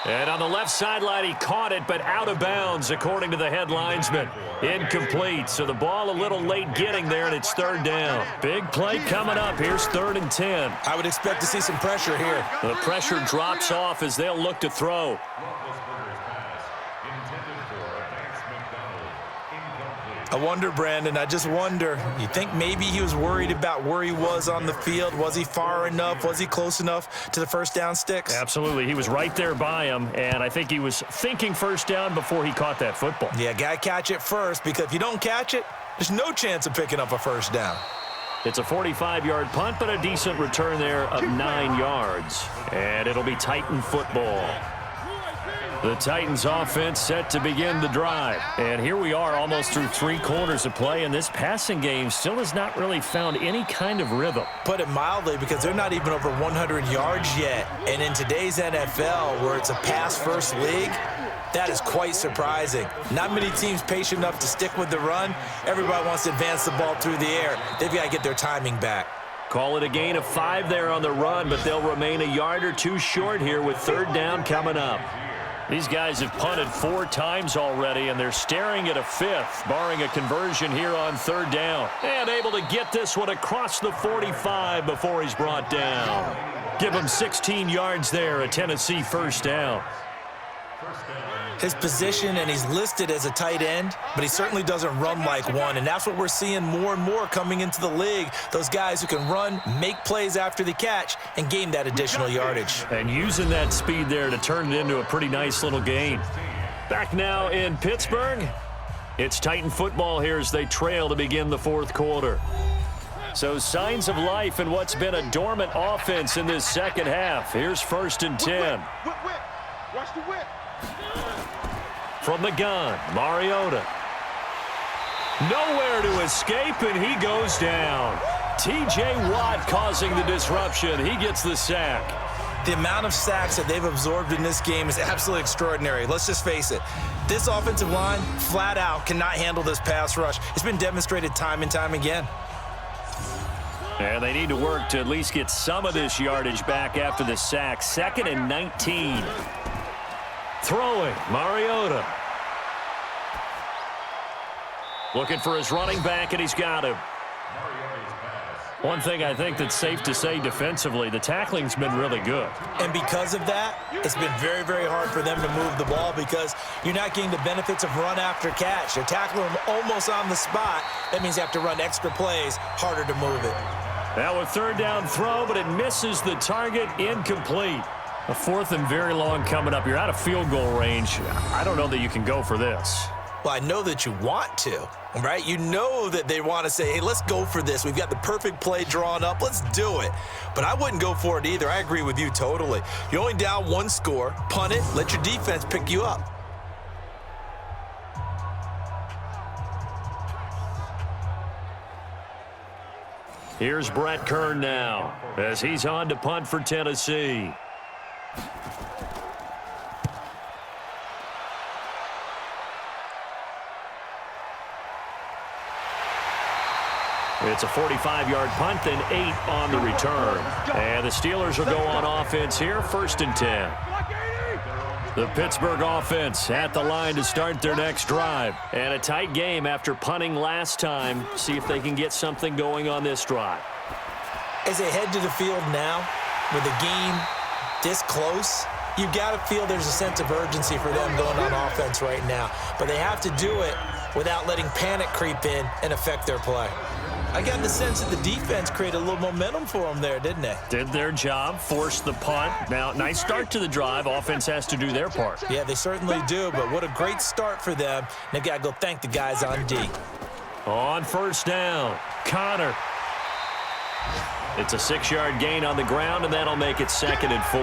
And on the left sideline, he caught it, but out of bounds, according to the head linesman. Incomplete, so the ball a little late getting there, and it's third down. Big play coming up. Here's 3rd and 10. I would expect to see some pressure here. The pressure drops off as they'll look to throw. I wonder, Brandon, I just wonder, you think maybe he was worried about where he was on the field? Was he far enough? Was he close enough to the first down sticks? Absolutely. He was right there by him, and I think he was thinking first down before he caught that football. Yeah, got to catch it first, because if you don't catch it, there's no chance of picking up a first down. It's a 45-yard punt, but a decent return there of 9 yards. And it'll be Titan football. The Titans offense set to begin the drive. And here we are almost through 3 quarters of play, and this passing game still has not really found any kind of rhythm. Put it mildly, because they're not even over 100 yards yet. And in today's NFL, where it's a pass-first league, that is quite surprising. Not many teams patient enough to stick with the run. Everybody wants to advance the ball through the air. They've got to get their timing back. Call it a gain of 5 there on the run, but they'll remain a yard or 2 short here with 3rd down coming up. These guys have punted 4 times already, and they're staring at a 5th, barring a conversion here on 3rd down. And able to get this one across the 45 before he's brought down. Give him 16 yards there, a Tennessee first down. His position, and he's listed as a tight end, but he certainly doesn't run like one, and that's what we're seeing more and more coming into the league. Those guys who can run, make plays after the catch, and gain that additional yardage. And using that speed there to turn it into a pretty nice little gain. Back now in Pittsburgh, it's Titan football here as they trail to begin the 4th quarter. So signs of life in what's been a dormant offense in this second half. Here's 1st and 10. Watch the whip. From the gun, Mariota. Nowhere to escape, and he goes down. T.J. Watt causing the disruption. He gets the sack. The amount of sacks that they've absorbed in this game is absolutely extraordinary. Let's just face it. This offensive line, flat out, cannot handle this pass rush. It's been demonstrated time and time again. And they need to work to at least get some of this yardage back after the sack. 2nd and 19. Throwing, Mariota. Looking for his running back, and he's got him. One thing I think that's safe to say defensively, the tackling's been really good. And because of that, it's been very, very hard for them to move the ball because you're not getting the benefits of run after catch. You're tackling them almost on the spot. That means you have to run extra plays, harder to move it. Now a 3rd down throw, but it misses the target, incomplete. A 4th and very long coming up. You're out of field goal range. I don't know that you can go for this. Well, I know that you want to, right? You know that they want to say, hey, let's go for this. We've got the perfect play drawn up. Let's do it. But I wouldn't go for it either. I agree with you totally. You're only down 1 score. Punt it. Let your defense pick you up. Here's Brett Kern now as he's on to punt for Tennessee. It's a 45-yard punt, then 8 on the return. And the Steelers will go on offense here, 1st and 10. The Pittsburgh offense at the line to start their next drive. And a tight game after punting last time. See if they can get something going on this drive. As they head to the field now, with the game this close, you've got to feel there's a sense of urgency for them going on offense right now. But they have to do it without letting panic creep in and affect their play. I got the sense that the defense created a little momentum for them there, didn't they? Did their job, forced the punt. Now, nice start to the drive. Offense has to do their part. Yeah, they certainly do, but what a great start for them. They've got to go thank the guys on D. On first down, Connor. It's a 6-yard gain on the ground, and that'll make it 2nd and 4.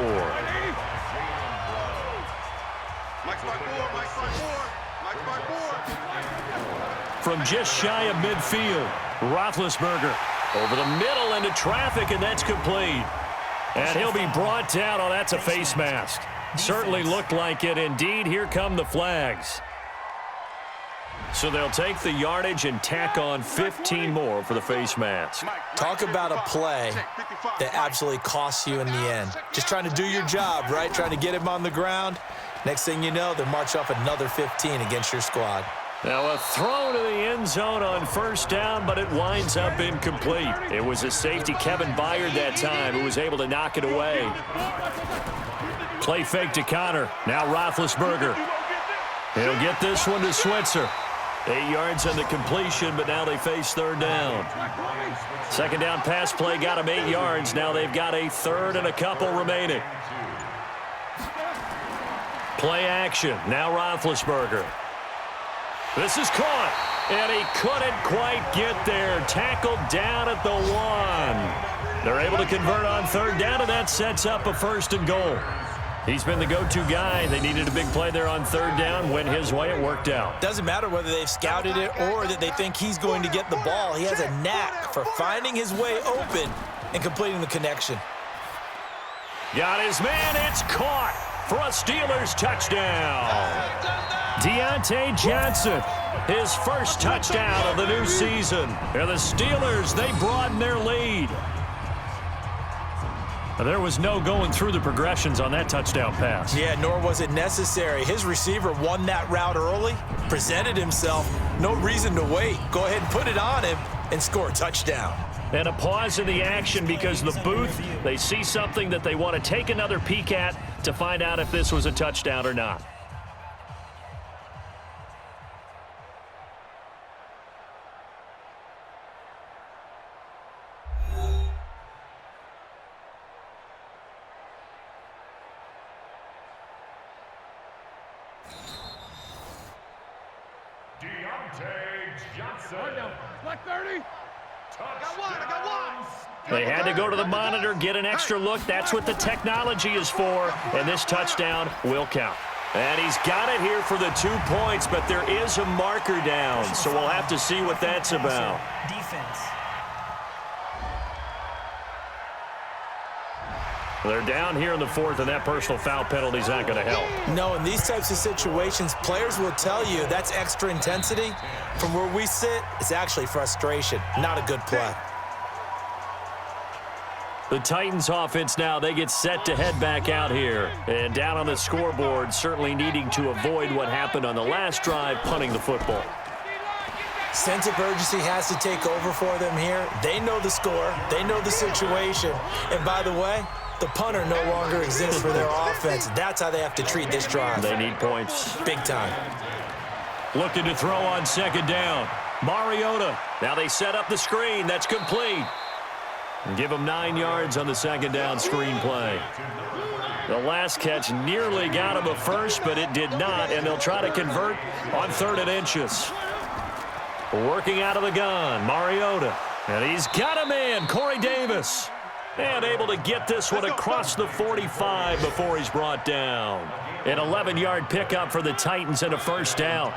From just shy of midfield, Roethlisberger over the middle into traffic, and that's complete. And he'll be brought down. Oh, that's a face mask. Certainly looked like it. Indeed, here come the flags. So they'll take the yardage and tack on 15 more for the face mask. Talk about a play that absolutely costs you in the end. Just trying to do your job, right? Trying to get him on the ground. Next thing you know, they'll march off another 15 against your squad. Now a throw to the end zone on first down, but it winds up incomplete. It was a safety, Kevin Byard, that time, who was able to knock it away. Play fake to Connor. Now Roethlisberger. He'll get this one to Switzer. 8 yards on the completion, but now they face third down. Second down pass play got them 8 yards. Now they've got a third and a couple remaining. Play action. Now Roethlisberger. This is caught, and he couldn't quite get there. Tackled down at the 1. They're able to convert on third down, and that sets up a 1st and goal. He's been the go-to guy. They needed a big play there on third down. Went his way. It worked out. Doesn't matter whether they've scouted it or that they think he's going to get the ball. He has a knack for finding his way open and completing the connection. Got his man. It's caught for a Steelers touchdown. Deontay Johnson, his first touchdown of the new season. And the Steelers, they broaden their lead. There was no going through the progressions on that touchdown pass. Yeah, nor was it necessary. His receiver won that route early, presented himself. No reason to wait. Go ahead and put it on him and score a touchdown. And a pause in the action because the booth, they see something that they want to take another peek at to find out if this was a touchdown or not. They had to go to the monitor, get an extra look. That's what the technology is for, and this touchdown will count. And he's got it here for the 2 points, but there is a marker down, so we'll have to see what that's about. Defense. They're down here in the 4th, and that personal foul penalty is not going to help. No, in these types of situations, players will tell you that's extra intensity. From where we sit, it's actually frustration, not a good play. The Titans offense now, they get set to head back out here. And down on the scoreboard, certainly needing to avoid what happened on the last drive, punting the football. Sense of urgency has to take over for them here. They know the score. They know the situation. And by the way, the punter no longer exists for their offense. That's how they have to treat this drive. They need points. Big time. Looking to throw on second down. Mariota. Now they set up the screen. That's complete. And give him 9 yards on the second down screen play. The last catch nearly got him a first, but it did not, and they'll try to convert on 3rd and inches. Working out of the gun, Mariota. And he's got a man, Corey Davis. And able to get this one across the 45 before he's brought down. An 11-yard pickup for the Titans and a 1st down.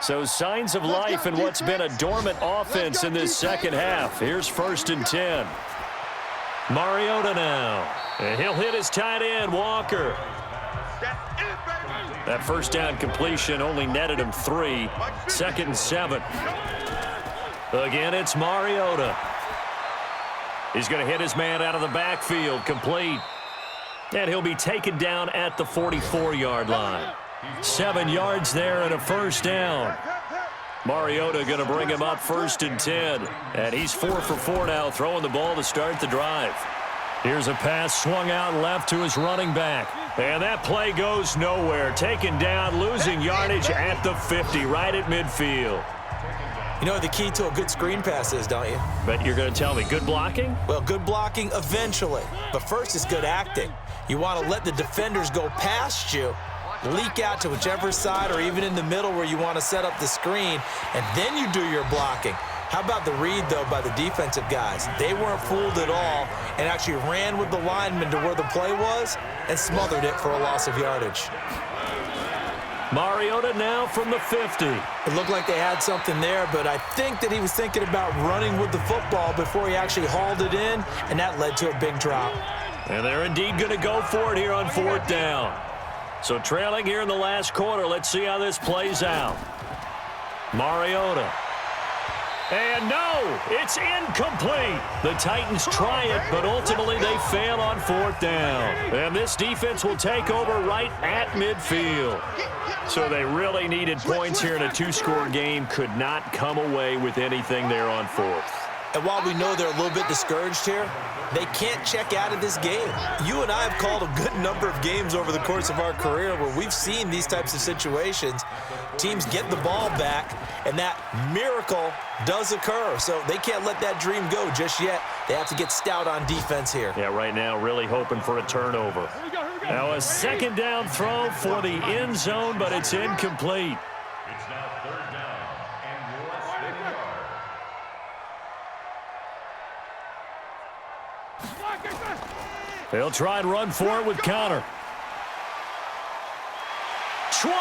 So signs of life in what's been a dormant offense in this second half. Here's 1st and 10. Mariota now. And he'll hit his tight end, Walker. That 1st down completion only netted him 3. 2nd and 7. Again, it's Mariota. He's going to hit his man out of the backfield, complete. And he'll be taken down at the 44-yard line. 7 yards there and a 1st down. Mariota going to bring him up 1st and 10. And he's 4 for 4 now, throwing the ball to start the drive. Here's a pass swung out left to his running back. And that play goes nowhere. Taken down, losing yardage at the 50, right at midfield. You know what the key to a good screen pass is, don't you? But you're going to tell me, good blocking? Well, good blocking eventually. But first is good acting. You want to let the defenders go past you, leak out to whichever side or even in the middle where you want to set up the screen, and then you do your blocking. How about the read, though, by the defensive guys? They weren't fooled at all and actually ran with the lineman to where the play was and smothered it for a loss of yardage. Mariota now from the 50. It looked like they had something there, but I think that he was thinking about running with the football before he actually hauled it in, and that led to a big drop. And they're indeed going to go for it here on 4th down. So trailing here in the last quarter, let's see how this plays out. Mariota. And no, it's incomplete. The Titans try it, but ultimately they fail on 4th down. And this defense will take over right at midfield. So they really needed points here in a 2-score game. Could not come away with anything there on 4th. And while we know they're a little bit discouraged here, they can't check out of this game. You and I have called a good number of games over the course of our career where we've seen these types of situations. Teams get the ball back, and that miracle does occur. So they can't let that dream go just yet. They have to get stout on defense here. Yeah, right now really hoping for a turnover. Now a 2nd down throw for the end zone, but it's incomplete. It's now 3rd down and less than a yard. They'll try and run for it with Connor. 20,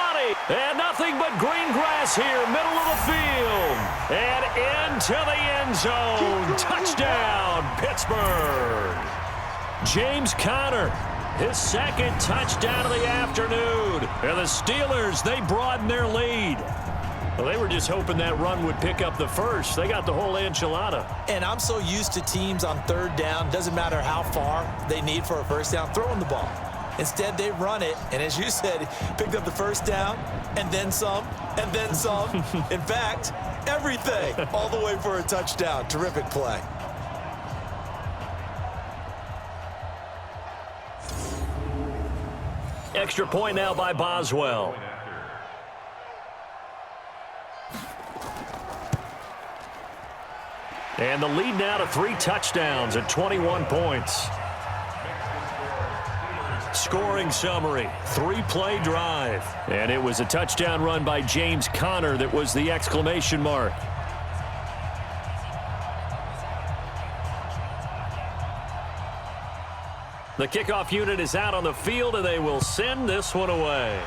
and nothing but green grass here, middle of the field. And into the end zone. Touchdown, Pittsburgh. James Conner, his 2nd touchdown of the afternoon. And the Steelers, they broaden their lead. Well, they were just hoping that run would pick up the first. They got the whole enchilada. And I'm so used to teams on 3rd down, doesn't matter how far they need for a 1st down, throwing the ball. Instead, they run it, and as you said, picked up the 1st down, and then some, and then some. In fact, everything, all the way for a touchdown. Terrific play. Extra point now by Boswell. And the lead now to 3 touchdowns at 21 points. Scoring summary, 3-play drive. And it was a touchdown run by James Conner that was the exclamation mark. The kickoff unit is out on the field, and they will send this one away.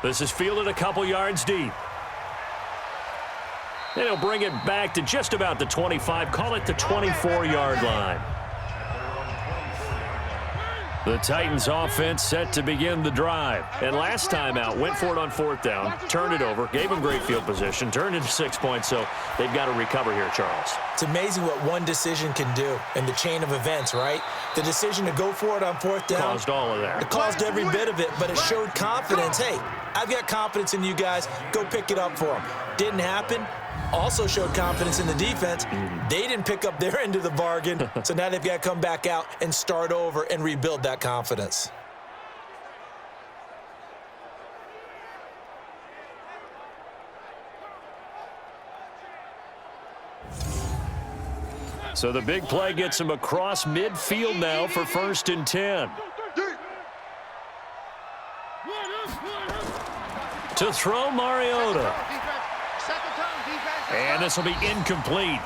This is fielded a couple yards deep. And he'll bring it back to just about the 25, call it the 24-yard line. The Titans offense set to begin the drive. And last time out, went for it on 4th down, turned it over, gave them great field position, turned into 6 points, so they've got to recover here, Charles. It's amazing what one decision can do in the chain of events, right? The decision to go for it on 4th down. Caused all of that. It caused every bit of it, but it showed confidence. Hey, I've got confidence in you guys. Go pick it up for them. Didn't happen. Also showed confidence in the defense. They didn't pick up their end of the bargain, so now they've got to come back out and start over and rebuild that confidence. So the big play gets him across midfield now for 1st and 10. To throw Mariota. And this will be incomplete.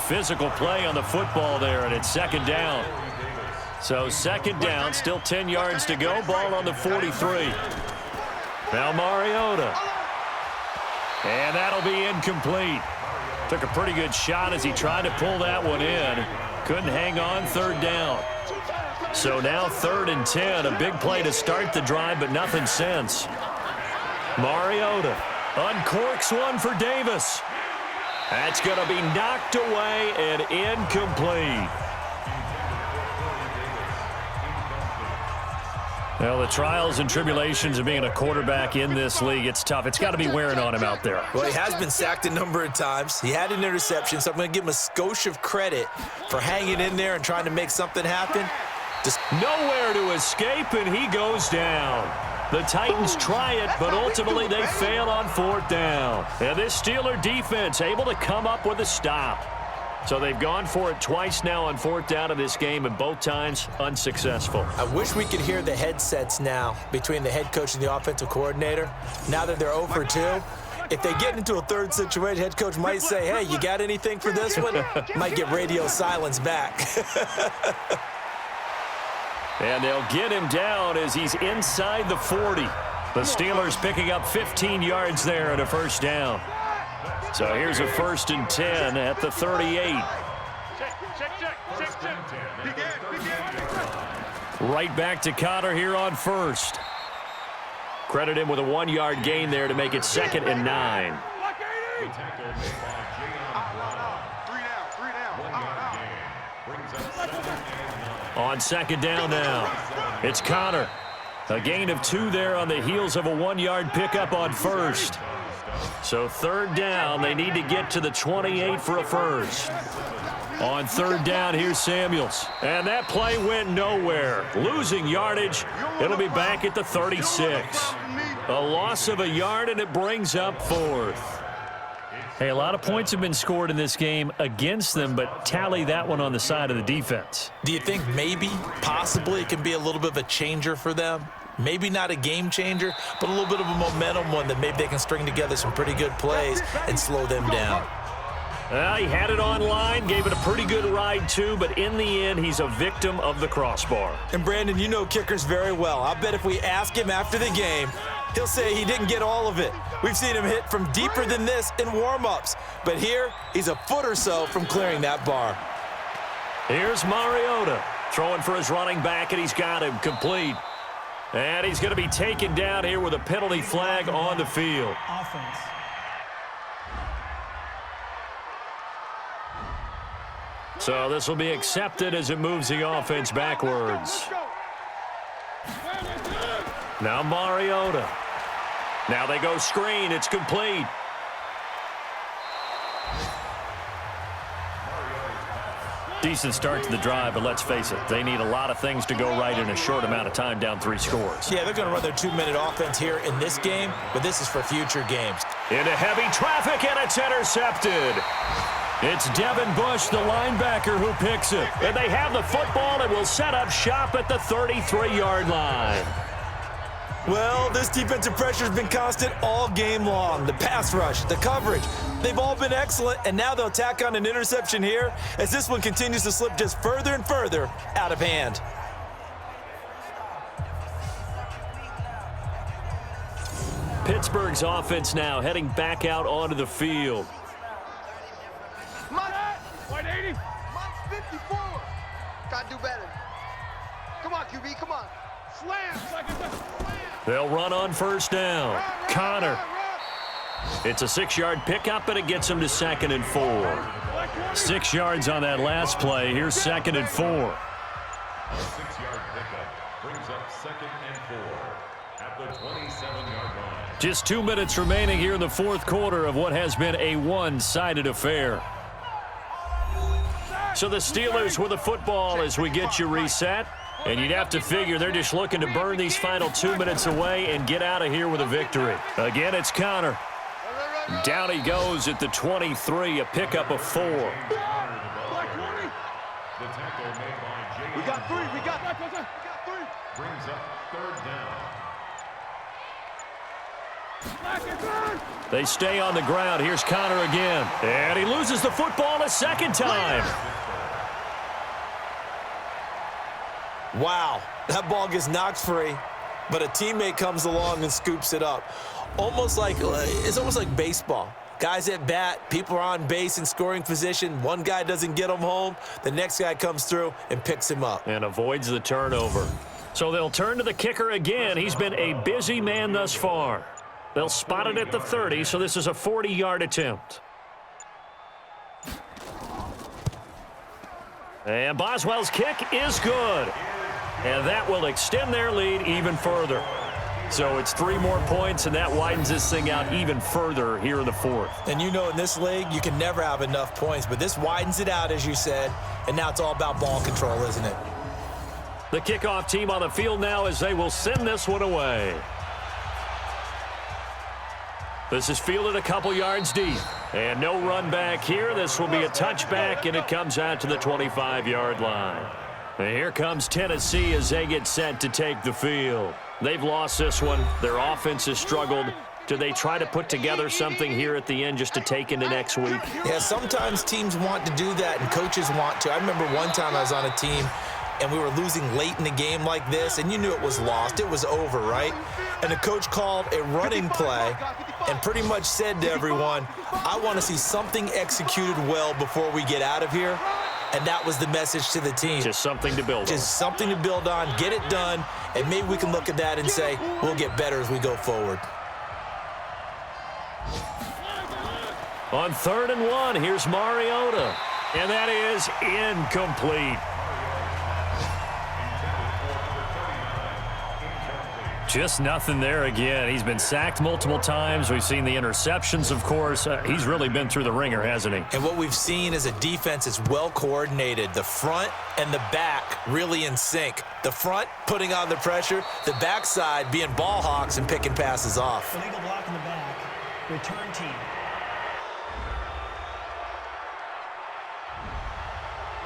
Physical play on the football there, and it's 2nd down. So 2nd down, still 10 yards to go. Ball on the 43. Now Mariota. And that'll be incomplete. Took a pretty good shot as he tried to pull that one in. Couldn't hang on, 3rd down. So now 3rd and 10. A big play to start the drive, but nothing since. Mariota uncorks one for Davis. That's going to be knocked away and incomplete. Well, the trials and tribulations of being a quarterback in this league, it's tough. It's got to be wearing on him out there. Well, he has been sacked a number of times. He had an interception, so I'm going to give him a skosh of credit for hanging in there and trying to make something happen. Just nowhere to escape, and he goes down. The Titans try it, but ultimately they fail on 4th down. And this Steeler defense able to come up with a stop. So they've gone for it twice now on 4th down in this game, and both times unsuccessful. I wish we could hear the headsets now between the head coach and the offensive coordinator. Now that they're 0 for 2, if they get into a third situation, head coach might say, hey, you got anything for this one? Might get radio silence back. And they'll get him down as he's inside the 40. The Steelers picking up 15 yards there and a first down. So here's a 1st and 10 at the 38. Right back to Connor here on 1st. Credit him with a 1-yard gain there to make it 2nd and 9. On 2nd down now, it's Connor. A gain of 2 there on the heels of a 1-yard pickup on 1st. So 3rd down, they need to get to the 28 for a first. On 3rd down, here's Samuels. And that play went nowhere. Losing yardage, it'll be back at the 36. A loss of a yard, and it brings up 4th. Hey, a lot of points have been scored in this game against them, but tally that one on the side of the defense. Do you think maybe, possibly, it can be a little bit of a changer for them? Maybe not a game changer, but a little bit of a momentum one that maybe they can string together some pretty good plays and slow them down. He had it online, gave it a pretty good ride too, but in the end, he's a victim of the crossbar. And Brandon, you know kickers very well. I bet if we ask him after the game, he'll say he didn't get all of it. We've seen him hit from deeper than this in warm-ups, but here he's a foot or so from clearing that bar. Here's Mariota throwing for his running back, and he's got him complete. And he's going to be taken down here with a penalty flag on the field. Offense. So this will be accepted as it moves the offense backwards. Now Mariota. Now they go screen. It's complete. Decent start to the drive, but let's face it, they need a lot of things to go right in a short amount of time down 3 scores. Yeah, they're going to run their 2-minute offense here in this game, but this is for future games. Into heavy traffic, and it's intercepted. It's Devin Bush, the linebacker, who picks it. And they have the football and will set up shop at the 33-yard line. Well, this defensive pressure has been constant all game long. The pass rush, the coverage, they've all been excellent, and now they'll tack on an interception here as this one continues to slip just further and further out of hand. Pittsburgh's offense now heading back out onto the field. Come on, 180. Come on, 54. Gotta do better. Come on, QB, come on. Slam. They'll run on 1st down. Connor. It's a 6-yard pickup, and it gets him to 2nd and 4. 6 yards on that last play. Here's 2nd and 4. A 6-yard pickup brings up 2nd and 4 at the 27-yard line. Just 2 minutes remaining here in the 4th quarter of what has been a one-sided affair. So the Steelers with the football as we get you reset. And you'd have to figure they're just looking to burn these final 2 minutes away and get out of here with a victory. Again, it's Connor. Down he goes at the 23, a pickup of 4. We got 3. We got 3. Brings up 3rd down. They stay on the ground. Here's Connor again. And he loses the football a second time. Wow, that ball gets knocked free, but a teammate comes along and scoops it up. It's almost like baseball. Guys at bat, people are on base in scoring position. One guy doesn't get him home. The next guy comes through and picks him up. And avoids the turnover. So they'll turn to the kicker again. He's been a busy man thus far. They'll spot it at the 30, so this is a 40-yard attempt. And Boswell's kick is good. And that will extend their lead even further. So it's 3 more points, and that widens this thing out even further here in the 4th. And you know in this league, you can never have enough points, but this widens it out, as you said, and now it's all about ball control, isn't it? The kickoff team on the field now as they will send this one away. This is fielded a couple yards deep. And no run back here. This will be a touchback, and it comes out to the 25-yard line. And here comes Tennessee as they get set to take the field. They've lost this one. Their offense has struggled. Do they try to put together something here at the end just to take into next week? Yeah, sometimes teams want to do that, and coaches want to. I remember one time I was on a team, and we were losing late in the game like this, and you knew it was lost. It was over, right? And the coach called a running play and pretty much said to everyone, I want to see something executed well before we get out of here. And that was the message to the team. Just something to build on. Just something to build on, get it done, and maybe we can look at that and say, we'll get better as we go forward. On 3rd and 1, here's Mariota. And that is incomplete. Just nothing there again. He's been sacked multiple times. We've seen the interceptions, of course. He's really been through the ringer, hasn't he? And what we've seen is a defense that's well coordinated. The front and the back really in sync. The front putting on the pressure, the backside being ball hawks and picking passes off. Illegal block in the back. Return team.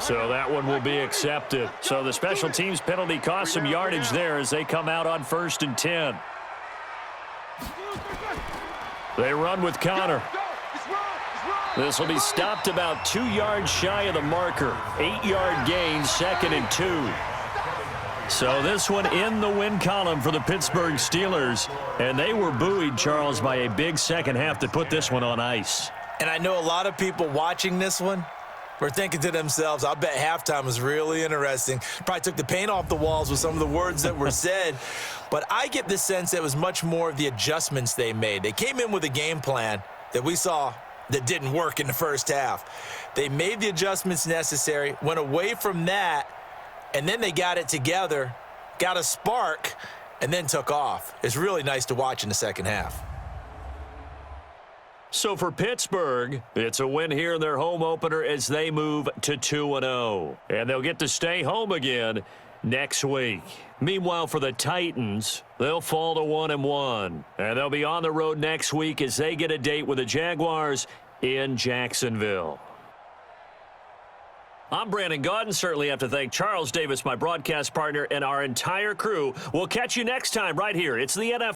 So that one will be accepted. So the special teams penalty cost some yardage there as they come out on 1st and 10. They run with Connor. This will be stopped about 2 yards shy of the marker. 8-yard gain, 2nd and 2. So this one in the win column for the Pittsburgh Steelers. And they were buoyed, Charles, by a big second half to put this one on ice. And I know a lot of people watching this one were thinking to themselves, I bet halftime was really interesting. Probably took the paint off the walls with some of the words that were said. But I get the sense that it was much more of the adjustments they made. They came in with a game plan that we saw that didn't work in the first half. They made the adjustments necessary, went away from that, and then they got it together, got a spark, and then took off. It's really nice to watch in the second half. So for Pittsburgh, it's a win here in their home opener as they move to 2-0. And they'll get to stay home again next week. Meanwhile, for the Titans, they'll fall to 1-1. And they'll be on the road next week as they get a date with the Jaguars in Jacksonville. I'm Brandon Gaudin. Certainly have to thank Charles Davis, my broadcast partner, and our entire crew. We'll catch you next time right here. It's the NFL.